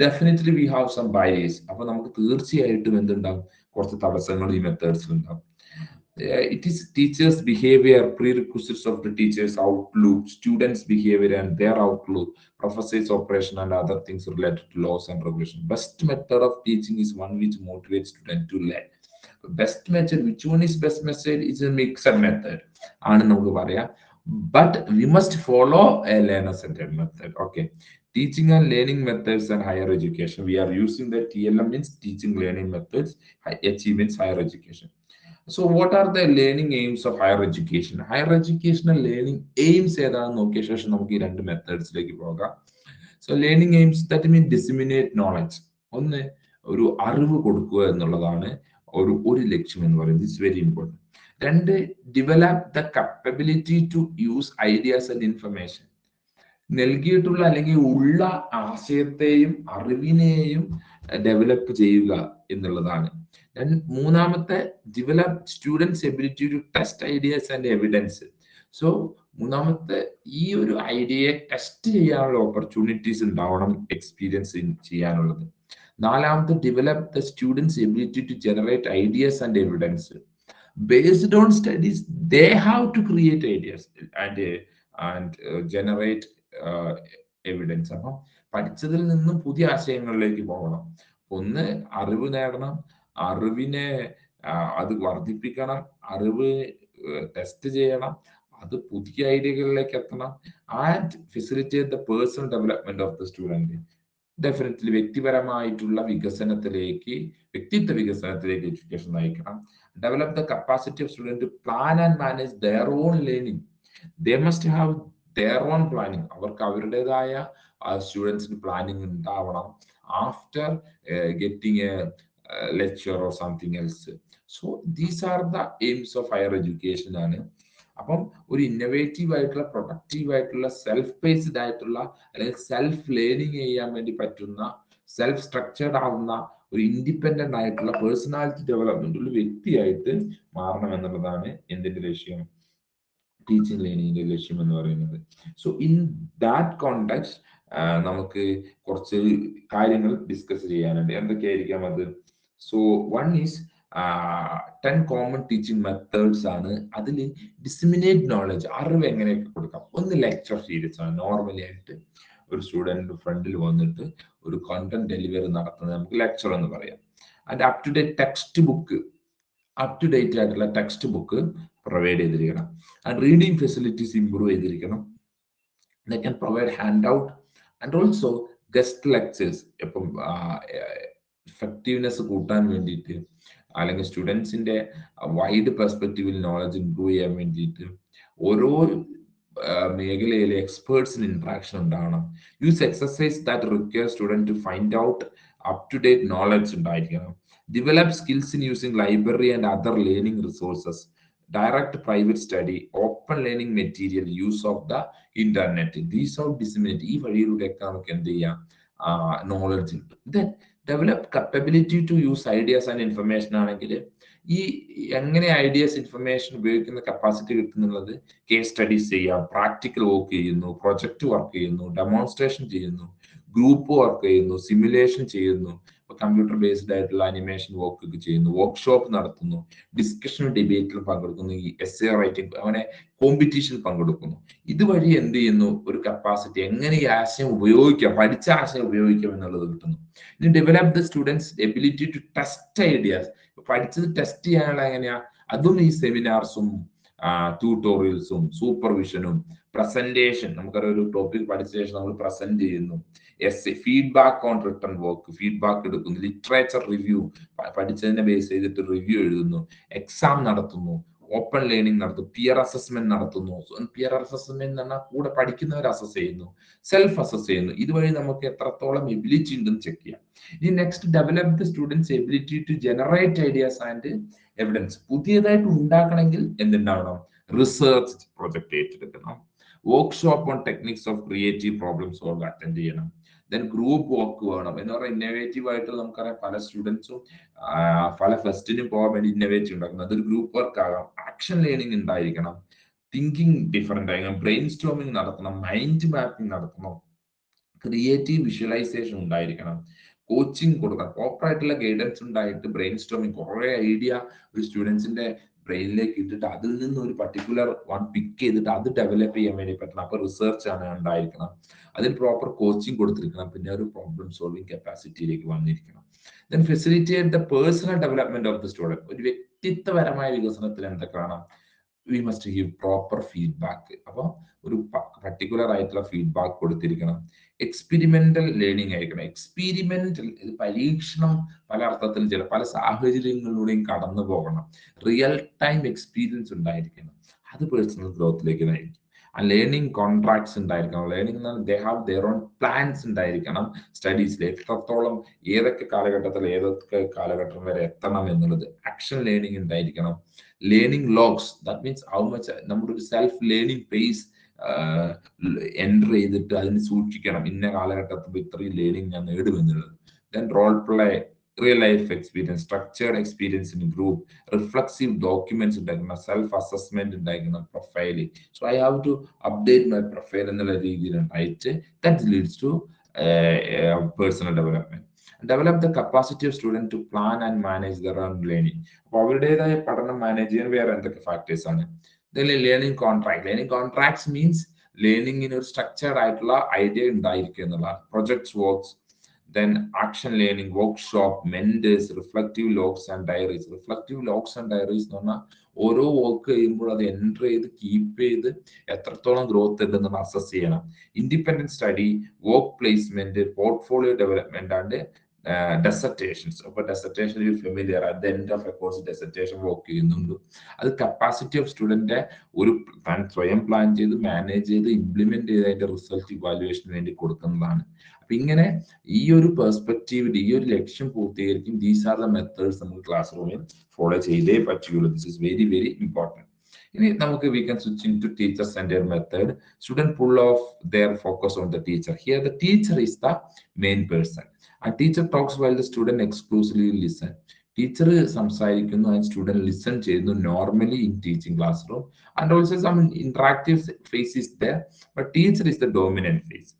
definitely we have some bias. അപ്പോൾ നമുക്ക് തീർച്ചയായിട്ടും എന്തുണ്ടാവും കുറച്ച് തടസ്സങ്ങൾ ഈ മെത്തേഡ്സിൽ ഉണ്ടാവും. It is teachers' behavior, prerequisites of the teachers' outlook, students' behavior and their outlook, professors' operation, and other things related to laws and regulation. Best method of teaching is one which motivates students to learn. Best method, which one is best method? Is a mixed method. But we must follow a learner-centered method. Okay. Teaching and learning methods and higher education. We are using the TLM means teaching learning methods, achievements, higher education. So, what are the learning aims of higher education? Higher educational learning aims ഏതാണെന്ന് നോക്കിയ ശേഷം നമുക്ക് ഈ രണ്ട് മെത്തേഡ്സിലേക്ക് പോകാം. So learning aims that mean disseminate knowledge. ഒന്ന് ഒരു അറിവ് കൊടുക്കുക എന്നുള്ളതാണ് ഒരു ലക്ഷ്യം എന്ന് പറയുന്നത്. It's very important. രണ്ട്, develop the capability to use ideas and information. നൽകിയിട്ടുള്ള അല്ലെങ്കിൽ ഉള്ള ആശയത്തെയും അറിവിനെയും ഡെവലപ്പ് ചെയ്യുക എന്നുള്ളതാണ്. മൂന്നാമത്തെ, develop students ability to test ideas and evidence. So മൂന്നാമത്തെ, ഈ ഒരു ഐഡിയയെ ടെസ്റ്റ് ചെയ്യാനുള്ള ഓപ്പർച്യൂണിറ്റീസ് ഉണ്ടാവണം എക്സ്പീരിയൻസ് ചെയ്യാനുള്ളത്. നാലാമത്തെ, develop the students ability to generate ideas and evidence. Based on studies, they have to create ideas and generate evidence. അപ്പം പഠിച്ചതിൽ നിന്നും പുതിയ ആശയങ്ങളിലേക്ക് പോകണം. ഒന്ന് അറിവ് നേടണം, അറിവിനെ അത് വർദ്ധിപ്പിക്കണം, അറിവ് ടെസ്റ്റ് ചെയ്യണം, അത് പുതിയ ഐഡിയകളിലേക്ക് എത്തണം. And facilitate the personal development of the student. Definitely വ്യക്തിപരമായിട്ടുള്ള വികസനത്തിലേക്ക്, വ്യക്തിത്വ വികസനത്തിലേക്ക് എഡ്യൂക്കേഷൻ നയിക്കണം. Develop the capacity of student to plan and manage their own learning. They must have their own planning. അവർക്ക് അവരുടേതായ സ്റ്റുഡൻസിന് പ്ലാനിങ് ഉണ്ടാവണം after getting a lecture or something else. So these are the aims of higher education ആണ്. അപ്പം ഒരു innovative ആയിട്ടുള്ള, productive ആയിട്ടുള്ള, self based ആയിട്ടുള്ള അല്ലെങ്കിൽ സെൽഫ് ലേണിംഗ് ചെയ്യാൻ വേണ്ടി പറ്റുന്ന, സെൽഫ് സ്ട്രക്ചേർഡ് ആവുന്ന ഒരു ഇൻഡിപെൻഡന്റ് ആയിട്ടുള്ള പേഴ്സണാലിറ്റി ഡെവലപ്മെന്റ് ഉള്ള വ്യക്തിയായിട്ട് മാറണം എന്നുള്ളതാണ് എന്തിന്റെ ലക്ഷ്യം? ടീച്ചിങ് ലേണിംഗിന്റെ ലക്ഷ്യം എന്ന് പറയുന്നത്. സോ ഇൻ ദാറ്റ് കോണ്ടെക്സ്റ്റ് നമുക്ക് കുറച്ച് കാര്യങ്ങൾ ഡിസ്കസ് ചെയ്യാനുണ്ട്. എന്തൊക്കെയായിരിക്കാം അത്? So one is 10 common teaching methods ആണ്. അതിൽ ഡിസിമിനേറ്റ് നോളജ്, അറിവ് എങ്ങനെയൊക്കെ കൊടുക്കാം. ഒന്ന് ലെക്ചർ സീരീസ് ആണ്. നോർമലി ആയിട്ട് ഒരു സ്റ്റുഡന്റ് ഫ്രണ്ടിൽ വന്നിട്ട് ഒരു കണ്ടന്റ് ഡെലിവറി നടത്തുന്നത് നമുക്ക് ലെക്ചർ എന്ന് പറയാം. And up to date textbook, up to date ആയിട്ടുള്ള ടെക്സ്റ്റ് ബുക്ക് പ്രൊവൈഡ് ചെയ്തിരിക്കണം. ആൻഡ് റീഡിംഗ് ഫെസിലിറ്റീസ് ഇംപ്രൂവ് ചെയ്തിരിക്കണം. They can provide handout and also guest lectures. ഇപ്പം എഫക്റ്റീവ്നെസ് കൂട്ടാൻ വേണ്ടിയിട്ട് അല്ലെങ്കിൽ സ്റ്റുഡൻസിന്റെ വൈഡ് പെർസ്പെക്റ്റീവിൽ നോളജ് ഇംപ്രൂവ് ചെയ്യാൻ വേണ്ടിയിട്ട് ഓരോ മേഖലയിലെ എക്സ്പേർട്സിന് ഇന്ററാക്ഷൻ ഉണ്ടാവണം. Use exercise that require student to find out up to date knowledge ഉണ്ടായിരിക്കണം. Develop skills in using library and other learning resources. Direct private study, open learning material, use of the internet. These are disseminate. ഈ വഴിയിലൂടെയൊക്കെ നമുക്ക് എന്ത് ചെയ്യാം? Knowledge കിട്ടും. Then develop capability to use ideas and information ആണെങ്കിൽ ഈ എങ്ങനെ ideas information ഉപയോഗിക്കുന്ന capacity കിട്ടുന്നുള്ളത് കേസ് സ്റ്റഡീസ് ചെയ്യാം, പ്രാക്ടിക്കൽ വർക്ക് ചെയ്യുന്നു, പ്രൊജക്ട് വർക്ക് ചെയ്യുന്നു, ഡെമോൺസ്ട്രേഷൻ ചെയ്യുന്നു, ഗ്രൂപ്പ് വർക്ക് ചെയ്യുന്നു, സിമുലേഷൻ ചെയ്യുന്നു, കമ്പ്യൂട്ടർ ബേസ്ഡ് ആയിട്ടുള്ള അനിമേഷൻ വർക്ക് ചെയ്യുന്നു, വർക്ക്ഷോപ്പ് നടത്തുന്നു, ഡിസ്കഷൻ ഡിബേറ്റിൽ പങ്കെടുക്കുന്നു, ഈ എസ്സേ റൈറ്റിംഗ് അങ്ങനെ കോമ്പറ്റീഷൻ പങ്കെടുക്കുന്നു. ഇതുവഴി എന്ത് ചെയ്യുന്നു? ഒരു കപ്പാസിറ്റി, എങ്ങനെ ഈ ആശയം ഉപയോഗിക്കാം, പഠിച്ച ആശയം ഉപയോഗിക്കാം എന്നുള്ളത് കിട്ടുന്നു. ഇനി develop the students ability to test ideas. പഠിച്ചത് ടെസ്റ്റ് ചെയ്യാനുള്ള എങ്ങനെയാ? അതും ഈ സെമിനാർസും ട്യൂട്ടോറിയൽസും സൂപ്പർവിഷനും പ്രസന്റേഷൻ. നമുക്കൊരു ടോപ്പിക് പഠിച്ച ശേഷം നമ്മൾ പ്രസന്റ് ചെയ്യുന്നു, as feedback on written work, feedback എടുക്കുന്നു, ലിറ്ററേച്ചർ റിവ്യൂ, പഠിച്ചതിനെ ബേസ് ചെയ്തിട്ട് റിവ്യൂ എഴുതുന്നു, എക്സാം നടത്തുന്നു, ഓപ്പൺ ലേണിംഗ് നടത്തുന്നു, പിയർ അസസ്മെന്റ് നടത്തുന്നു. പിയർ അസസ്മെന്റ് എന്ന് പറഞ്ഞാൽ കൂടെ പഠിക്കുന്നവർ അസസ് ചെയ്യുന്നു, സെൽഫ് അസസ് ചെയ്യുന്നു. ഇതുവഴി നമുക്ക് എത്രത്തോളം എബിലിറ്റി ഉണ്ടെന്ന് ചെക്ക് ചെയ്യാം. ഇനി next, develop the students ability to generate ideas and evidence. പുതിയതായിട്ട് ഉണ്ടാക്കണമെങ്കിൽ എന്തുണ്ടാവണം? റിസർച്ച് പ്രൊജക്ട് ഏറ്റെടുക്കണം. Workshop on techniques of creative problem solve attend ചെയ്യണം. ദെൻ ഗ്രൂപ്പ് വർക്ക് വേണം എന്ന് പറഞ്ഞാൽ ഇന്നോവേറ്റീവ് ആയിട്ട് നമുക്കറിയാം പല സ്റ്റുഡൻസും പല ഫെസ്റ്റിനും പോകാൻ വേണ്ടി ഇന്നോവേറ്റീവ് ഉണ്ടാക്കുന്നത്. അതൊരു ഗ്രൂപ്പ് വർക്ക് ആകാം. ആക്ഷൻ ലേണിംഗ് ഉണ്ടായിരിക്കണം, തിങ്കിങ് ഡിഫറെന്റ് ആയിരിക്കണം, ബ്രെയിൻ സ്റ്റോമിങ് നടത്തണം, മൈൻഡ് മാപ്പിംഗ് നടത്തണം, ക്രിയേറ്റീവ് വിഷ്വലൈസേഷൻ ഉണ്ടായിരിക്കണം, കോച്ചിങ് കൊടുക്കണം, പ്രോപ്പർ ആയിട്ടുള്ള ഗൈഡൻസ് ഉണ്ടായിട്ട് ബ്രെയിൻ സ്റ്റോമിങ് കുറെ ഐഡിയ ഒരു സ്റ്റുഡൻസിന്റെ ബ്രെയിനിലേക്ക് ഇട്ടിട്ട് അതിൽ നിന്ന് ഒരു പർട്ടിക്കുലർ വൺ പിക്ക് ചെയ്തിട്ട് അത് ഡെവലപ്പ് ചെയ്യാൻ വേണ്ടി പറ്റണം. അപ്പൊ റിസർച്ച് ആണ് ഉണ്ടായിരിക്കണം, അതിന് പ്രോപ്പർ കോച്ചിങ് കൊടുത്തിരിക്കണം, പിന്നെ ഒരു പ്രോബ്ലം സോൾവിങ് കപ്പാസിറ്റിയിലേക്ക് വന്നിരിക്കണം. Then facilitate the personal development of the student. ഒരു വ്യക്തിത്വപരമായ വികസനത്തിൽ എന്തൊക്കെയാണ്, we must give proper feedback. അപ്പോൾ ഒരു പർട്ടിക്കുലർ ആയിട്ടുള്ള ഫീഡ്ബാക്ക് കൊടുത്തിരിക്കണം. എക്സ്പെരിമെന്റൽ ലേണിംഗ് ആയിരിക്കണം. എക്സ്പെരിമെന്റൽ പരീക്ഷണം പല അർത്ഥത്തിലും ചില പല സാഹചര്യങ്ങളിലൂടെയും കടന്നു പോകണം. റിയൽ ടൈം എക്സ്പീരിയൻസ് ഉണ്ടായിരിക്കണം. അത് പേഴ്സണൽ ഗ്രോത്തിലേക്ക് നയിക്കും. ലേണിംഗ് കോൺട്രാക്ട്സ് ഉണ്ടായിരിക്കണം. Learning they have their own plans ഉണ്ടായിരിക്കണം. സ്റ്റഡീസിൽ എത്രത്തോളം ഏതൊക്കെ കാലഘട്ടത്തിൽ ഏതൊക്കെ കാലഘട്ടം വരെ എത്തണം എന്നുള്ളത്. ആക്ഷൻ ലേണിംഗ് ഉണ്ടായിരിക്കണം. Learning logs, that means how much നമ്മുടെ ഒരു സെൽഫ് ലേണിംഗ് പേസ് എൻ്റർ ചെയ്തിട്ട് അതിന് സൂക്ഷിക്കണം. ഇന്ന കാലഘട്ടത്തിൽ ഇത്രയും ലേണിംഗ് ഞാൻ നേടുമെന്നുള്ളത്. Then role play, real life experience, structured experience in group, reflexive documents ഉണ്ടായിരിക്കണം, സെൽഫ് അസസ്മെന്റ് ഉണ്ടായിരിക്കണം, profile. So I have to update my profile എന്നുള്ള രീതിയിലുണ്ടായിട്ട് that leads to personal development. Develop the capacity of student to plan and manage their own learning. അപ്പോൾ അവരുടേതായ പഠനം manage ചെയ്യാൻ വേറെ എന്തൊക്കെ ഫാക്ടേഴ്സ് ആണ്? Learning contract. Learning contracts means ലേണിംഗിന് ഒരു സ്ട്രക്ചേർഡ് ആയിട്ടുള്ള ഐഡിയ ഉണ്ടായിരിക്കുക എന്നുള്ളതാണ്. Projects works, then action learning, workshop, mentors, reflective logs and diaries. Reflective logs and diaries എന്ന് പറഞ്ഞാൽ ഓരോ വർക്ക് ചെയ്യുമ്പോൾ അത് എൻ്റർ ചെയ്ത് കീപ്പ് ചെയ്ത് എത്രത്തോളം ഗ്രോത്ത് ഉണ്ടെന്ന് അസസ് ചെയ്യണം. Independent study, work placement, portfolio development and dissertations. അപ്പൊ dissertation familiar, at the end of a course dissertation work ചെയ്യുന്നുണ്ട്. അത് കപ്പാസിറ്റി ഓഫ് സ്റ്റുഡന്റ് ഒരു സ്വയം പ്ലാൻ ചെയ്ത് മാനേജ് ചെയ്ത് ഇംപ്ലിമെന്റ് ചെയ്ത് അതിന്റെ റിസൾട്ട് ഇവാലുവേഷന് വേണ്ടി കൊടുക്കുന്നതാണ്. അപ്പൊ ഇങ്ങനെ ഈ ഒരു പെർസ്പെക്റ്റീവിൽ ഈ ഒരു ലക്ഷ്യം പൂർത്തീകരിക്കും. ദീസ് ആർ ദ മെത്തേഡ്സ് നമുക്ക് ക്ലാസ് റൂമിൽ ഫോളോ ചെയ്തേ പറ്റുകയുള്ളൂ. This is very very important. ഇനി നമുക്ക് we can switch into teacher centred method. Student pull of their focus on the teacher. Here the teacher is the main person. A teacher talks while the student exclusively listen. Teacher സംസാരിക്കുന്നു and student listen ചെയ്യുന്നു normally in teaching classroom. And also some interactive phase is there, but teacher is the dominant phase.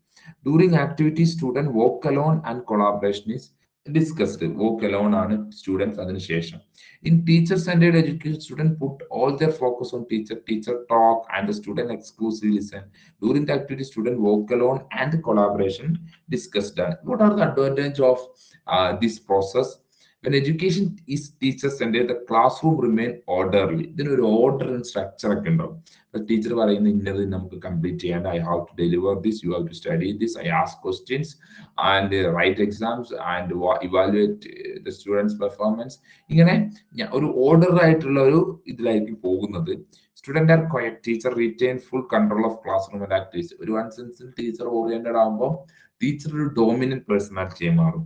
During activity student work alone and collaboration is discussed. Work alone ആണ് students അതിനുശേഷം. In teacher centered education, student put all their focus on teacher. Teacher talk and the student exclusively listen. During the activity, student work alone and collaboration discussed. What are the advantage of this process? When education is teacher centered, the classroom remain orderly. Then ഒരു order and structure ഒക്കെ ഉണ്ടാവും. Teacher പറയുന്ന ഇന്നത് നമുക്ക് complete ചെയ്യേണ്ട, I have to deliver this, you have to study this, I ask questions and write exams and evaluate the students performance. ഇങ്ങനെ ഒരു order ആയിട്ടുള്ള ഒരു ഇതിലായിരിക്കും പോകുന്നത്. Student are quiet, teacher retain full control of classroom and activities. ഒരു one സെൻസിൽ teacher oriented ആകുമ്പോൾ teacher ഒരു ഡോമിനന്റ് പേഴ്സണാലിറ്റിയായി മാറും.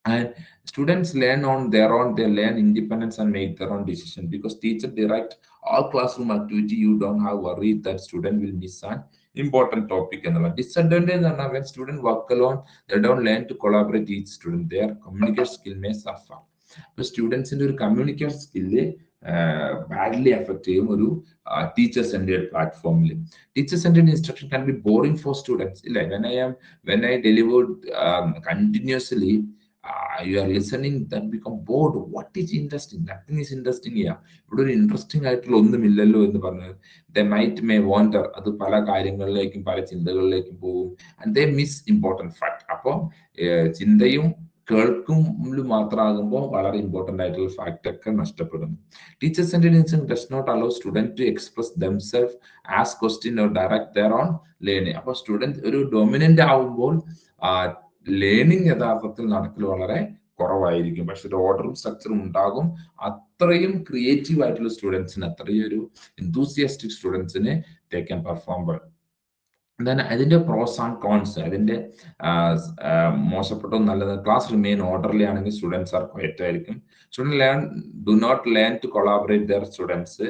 And students learn on their own, they learn independence and make their own decision because teacher direct all classroom activity. You don't have worried that student will miss an important topic. And the disadvantage is when student work alone, they don't learn to collaborate each student, their communication skill may suffer. But students in your communication skill badly affect ഒരു teacher centred പ്ലാറ്റ്ഫോമിൽ. Teacher centred instruction can be boring for students. ഇല്ല, when I delivered continuously, you are listening, that become bored. What is interesting? Nothing is interesting here. ഇവിടെ ഒരു interesting ആയിട്ടുള്ള ഒന്നുമില്ലല്ലോ എന്ന് പറഞ്ഞാൽ they may wander, അത് പല കാര്യങ്ങളിലേക്കും പല ചിന്തകളിലേക്കും പോകും. And they miss important fact. അപ്പോൾ ചിന്തയും കേൾക്കും മാത്രമാകുമ്പോൾ വളരെ ഇമ്പോർട്ടൻ്റ് ആയിട്ടുള്ള ഫാക്ട് ഒക്കെ നഷ്ടപ്പെടുന്നു. Teacher centred instruction does not allow student to express themself, ask question or direct their own learning. അപ്പോൾ സ്റ്റുഡന്റ് ഒരു ഡൊമിനന്റ് ആവുമ്പോൾ ലേണിംഗ് യഥാർത്ഥത്തിൽ നടക്കൽ വളരെ കുറവായിരിക്കും. പക്ഷെ ഒരു ഓർഡറും സ്ട്രക്ചറും ഉണ്ടാകും. അത്രയും ക്രിയേറ്റീവ് ആയിട്ടുള്ള സ്റ്റുഡൻസിന്, അത്രയും ഒരു enthusiastic സ്റ്റുഡൻസിന് they can perform well. then അതിന്റെ പ്രോസ് ആൻഡ് കോൺസ്, അതിന്റെ മോശപ്പെട്ടതും നല്ലത്. ക്ലാസ് റിമെയിൻ ഓർഡർലി ആണെങ്കിൽ സ്റ്റുഡൻസ് ആർ ക്വയറ്റ് ആയിരിക്കും. Student do not learn to collaborate their students.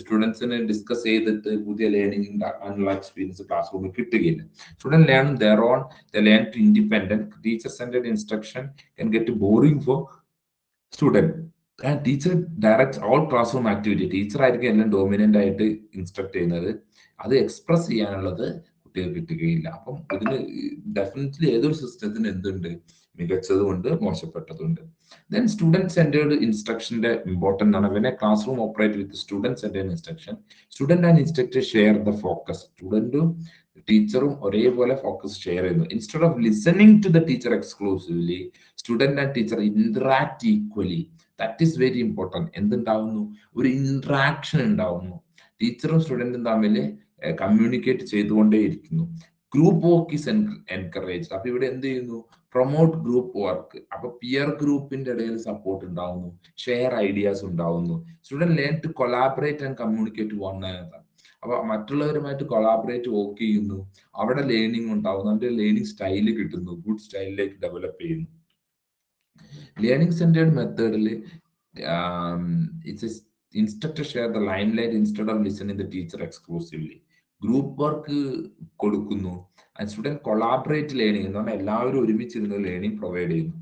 സ്റ്റുഡൻസിന് ഡിസ്കസ് ചെയ്തിട്ട് പുതിയ ലേണിംഗ് ഉണ്ടാക്കാനുള്ള എക്സ്പീരിയൻസ് ക്ലാസ് റൂമിൽ കിട്ടുകയില്ല. Student learn their own, the learn to independent. Teacher centred instruction can get boring for student. And teacher directs all classroom activity. Teacher ആയിരിക്കും എല്ലാം dominant ആയിട്ട് instruct ചെയ്യുന്നത്. അത് എക്സ്പ്രസ് ചെയ്യാനുള്ളത് കുട്ടികൾക്ക് കിട്ടുകയില്ല. അപ്പം ഇതിന് ഡെഫിനറ്റ്ലി ഏതൊരു സിസ്റ്റത്തിന് എന്തുണ്ട്, മികച്ചതുമുണ്ട് മോശപ്പെട്ടതുണ്ട്. ദെൻ സ്റ്റുഡൻറ് സെന്റേർഡ് ഇൻസ്ട്രക്ഷന്റെ ഇമ്പോർട്ടൻ്റ് ആണ്. When a class room operate with student centered instruction, student and instructor share the focus. സ്റ്റുഡൻറ്റും ടീച്ചറും ഒരേപോലെ ഫോക്കസ് ഷെയർ ചെയ്യുന്നു. Instead of listening to the teacher exclusively, student and teacher interact equally. That is very important. എന്തുണ്ടാവുന്നു? ഒരു interaction ഉണ്ടാവുന്നു. ടീച്ചറും സ്റ്റുഡൻറ്റും തമ്മിൽ കമ്മ്യൂണിക്കേറ്റ് ചെയ്തുകൊണ്ടേയിരിക്കുന്നു. Group work is encouraged. അപ്പൊ ഇവിടെ എന്ത് ചെയ്യുന്നു? Promote group work. അപ്പൊ പിയർ ഗ്രൂപ്പിന്റെ ഇടയിൽ സപ്പോർട്ട് ഉണ്ടാവുന്നു, ഷെയർ ഐഡിയാസ് ഉണ്ടാവുന്നു. Student learn to collaborate and communicate one another. അപ്പൊ മറ്റുള്ളവരുമായിട്ട് കൊളാബറേറ്റ് വർക്ക് ചെയ്യുന്നു, അവിടെ ലേണിംഗ് ഉണ്ടാവുന്നു, അതിന്റെ ലേണിംഗ് സ്റ്റൈല് കിട്ടുന്നു, ഗുഡ് സ്റ്റൈലിലേക്ക് ഡെവലപ്പ് ചെയ്യുന്നു. ലേണിംഗ് സെന്റേർഡ് മെത്തേഡിൽ it's instructor share the limelight instead of listening the teacher exclusively. Group work കൊടുക്കുന്നു. സ്റ്റുഡൻറ് കൊളാബറേറ്റ് ലേണിംഗ് എന്ന് പറഞ്ഞാൽ എല്ലാവരും ഒരുമിച്ചിരുന്ന് ലേണിംഗ് പ്രൊവൈഡ് ചെയ്യുന്നു.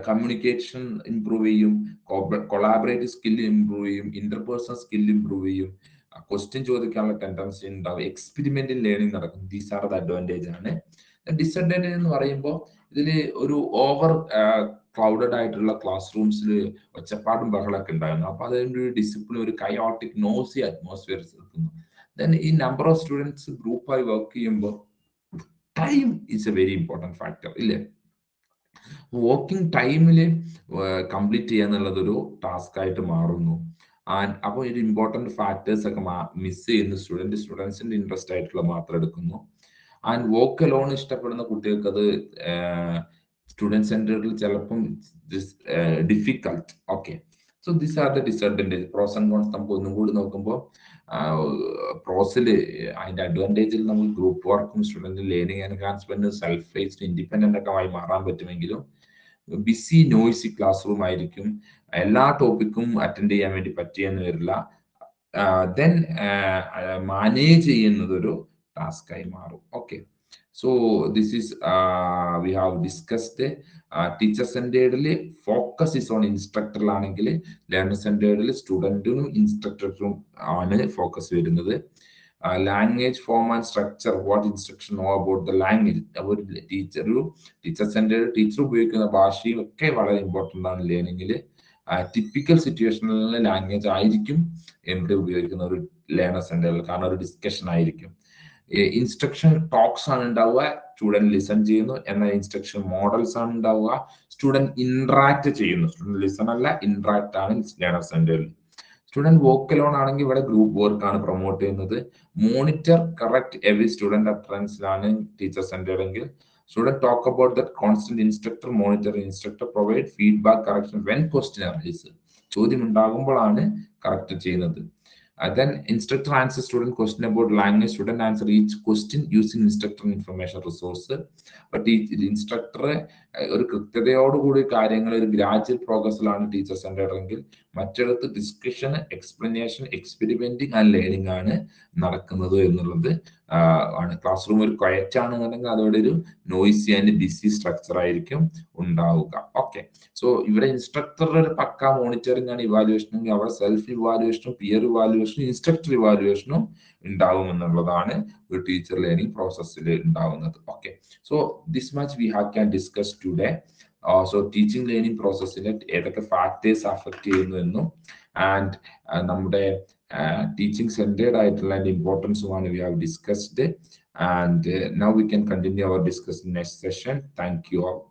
കമ്മ്യൂണിക്കേഷൻ ഇംപ്രൂവ് ചെയ്യും, കൊളാബറേറ്റീവ് സ്കിൽ ഇംപ്രൂവ് ചെയ്യും, ഇന്റർപേഴ്സണൽ സ്കിൽ ഇംപ്രൂവ് ചെയ്യും, ക്വസ്റ്റ്യൻ ചോദിക്കാനുള്ള ടെൻഡൻസി ഉണ്ടാവും, എക്സ്പെരിമെന്റൽ ലേണിംഗ് നടക്കും. ദീസ് ആർ ദ അഡ്വാൻറ്റേജ് ആണ്. ഡിസഡ്വാൻറ്റേജ് എന്ന് പറയുമ്പോൾ ഇതിൽ ഒരു ഓവർ ക്ലൗഡഡ് ആയിട്ടുള്ള ക്ലാസ് റൂംസിൽ ഒച്ചപ്പാടും ബഹളമൊക്കെ ഉണ്ടായിരുന്നു. അപ്പൊ അതിൻ്റെ ഒരു ഡിസിപ്ലിൻ, ഒരു കയോട്ടിക് നോസി അറ്റ്മോസ്ഫിയർ എത്തുന്നു. ദെൻ ഈ നമ്പർ ഓഫ് സ്റ്റുഡൻസ് ഗ്രൂപ്പായി വർക്ക് ചെയ്യുമ്പോൾ time is A very important factor, ഇല്ലേ? വർക്കിംഗ് ടൈമിൽ കംപ്ലീറ്റ് ചെയ്യുക എന്നുള്ളത് ഒരു ടാസ്ക് ആയിട്ട് മാറുന്നു. ആൻഡ് അപ്പോൾ ഒരു ഇമ്പോർട്ടൻറ്റ് ഫാക്ടേഴ്സ് ഒക്കെ മിസ് ചെയ്യുന്നു. സ്റ്റുഡൻസിന്റെ ഇൻട്രസ്റ്റ് ആയിട്ടുള്ള മാത്രം എടുക്കുന്നു. ആൻഡ് വർക്ക് അലോൺ ഇഷ്ടപ്പെടുന്ന കുട്ടികൾക്ക് അത് സ്റ്റുഡൻറ് സെന്ററിൽ ചിലപ്പം difficult. Okay, so this are the disadvantage. Pros and cons നമുക്ക് ഒന്നും കൂടി നോക്കുമ്പോൾ പ്രോസിൽ അതിന്റെ അഡ്വാൻറ്റേജിൽ നമുക്ക് ഗ്രൂപ്പ് വർക്കും student learning enhancement self based independent ഒക്കെ ആയി മാറാൻ പറ്റുമെങ്കിലും ബിസി നോയ്സി ക്ലാസ് റൂം ആയിരിക്കും. എല്ലാ ടോപ്പിക്കും അറ്റൻഡ് ചെയ്യാൻ വേണ്ടി പറ്റിയെന്ന് വരില്ല. ദെൻ മാനേജ് ചെയ്യുന്നത് ഒരു ടാസ്ക് ആയി മാറും. Okay, so this is we have discussed. Teacher സെന്റേർഡിൽ ഫോക്കസ് ഇസ് ഓൺ ഇൻസ്ട്രക്ടറിലാണെങ്കിൽ ലേണർ സെന്റേർഡിൽ സ്റ്റുഡൻറ്റിനും ഇൻസ്ട്രക്ടറിനും ആണ് ഫോക്കസ് വരുന്നത്. Language form and structure, what instruction know about the language. അപ്പോൾ ടീച്ചർ സെന്റേർഡ് ടീച്ചർ ഉപയോഗിക്കുന്ന ഭാഷയും ഒക്കെ വളരെ ഇമ്പോർട്ടൻ്റ് ആണ് ലേണിംഗിൽ. ടിപ്പിക്കൽ സിറ്റുവേഷനിലെ ലാംഗ്വേജ് ആയിരിക്കും ഇവിടെ ഉപയോഗിക്കുന്ന ഒരു ലേണർ സെന്ററിൽ, കാരണം ഒരു ഡിസ്കഷൻ ആയിരിക്കും. ഇൻസ്ട്രക്ഷൻ ടോക്സ് ആണ് ഉണ്ടാവുക, സ്റ്റുഡൻറ് ലിസൺ ചെയ്യുന്നു. എന്നാൽ ഇൻസ്ട്രക്ഷൻ മോഡൽസ് ആണ് ഉണ്ടാവുക, സ്റ്റുഡൻറ് ഇന്ററാക്ട് ചെയ്യുന്നു. സ്റ്റുഡൻറ് ലിസൺ അല്ല, ഇന്ററാക്ട് ആണ് ലേണർ സെന്ററിൽ. സ്റ്റുഡൻറ് വർക്ക് അലോൺ ആണെങ്കിൽ ഇവിടെ ഗ്രൂപ്പ് വർക്ക് ആണ് പ്രൊമോട്ട് ചെയ്യുന്നത്. മോണിറ്റർ കറക്റ്റ് എവറി സ്റ്റുഡൻറ് അറ്റൻഡൻസിലാണ് ടീച്ചർ സെന്റേർഡ് എങ്കിൽ. Student talk about the constant instructor monitor, instructor provide feedback correction when question arise. ചോദ്യം ഉണ്ടാകുമ്പോഴാണ് കറക്റ്റ് ചെയ്യുന്നത്. Then instructor answers student question about language. Student answer each question using instructor information resource. But instructor ഒരു കൃത്യതയോടുകൂടി കാര്യങ്ങൾ ഒരു gradual പ്രോഗ്രസ്സിലാണ് teacher centered എങ്കിൽ, മറ്റിടത്ത് discussion, explanation, experimenting and learning ആണ് നടക്കുന്നത് എന്നുള്ളത് ആണ്. ക്ലാസ് റൂം ഒരു ക്വയറ്റ് ആണെന്നുണ്ടെങ്കിൽ അതോടെ ഒരു നോയ്സി ആൻഡ് ബിസി സ്ട്രക്ചർ ആയിരിക്കും ഉണ്ടാവുക. ഓക്കെ, സോ ഇവിടെ ഇൻസ്ട്രക്ടറുടെ ഒരു പക്ക മോണിറ്ററിംഗ് ആണ് ഇവാലുവേഷൻ എങ്കിൽ അവിടെ സെൽഫ് ഇവാലുവേഷനും പിയർ ഇവാലുവേഷനും ഇൻസ്ട്രക്ടർ ഇവാലുവേഷനും ഉണ്ടാവും എന്നുള്ളതാണ് ഒരു ടീച്ചർ ലേണിംഗ് പ്രോസസ്സിൽ ഉണ്ടാവുന്നത്. Okay, so this much we have can discuss today. So teaching learning പ്രോസസ്സിനെ ഏതൊക്കെ ഫാക്ടേഴ്സ് അഫക്ട് ചെയ്യുന്നു എന്നും ആൻഡ് നമ്മുടെ ടീച്ചിങ് സെന്റേർഡ് ആയിട്ടുള്ള ഇമ്പോർട്ടൻസുമാണ് we have discussed. And now we can continue our discussion next session. Thank you all.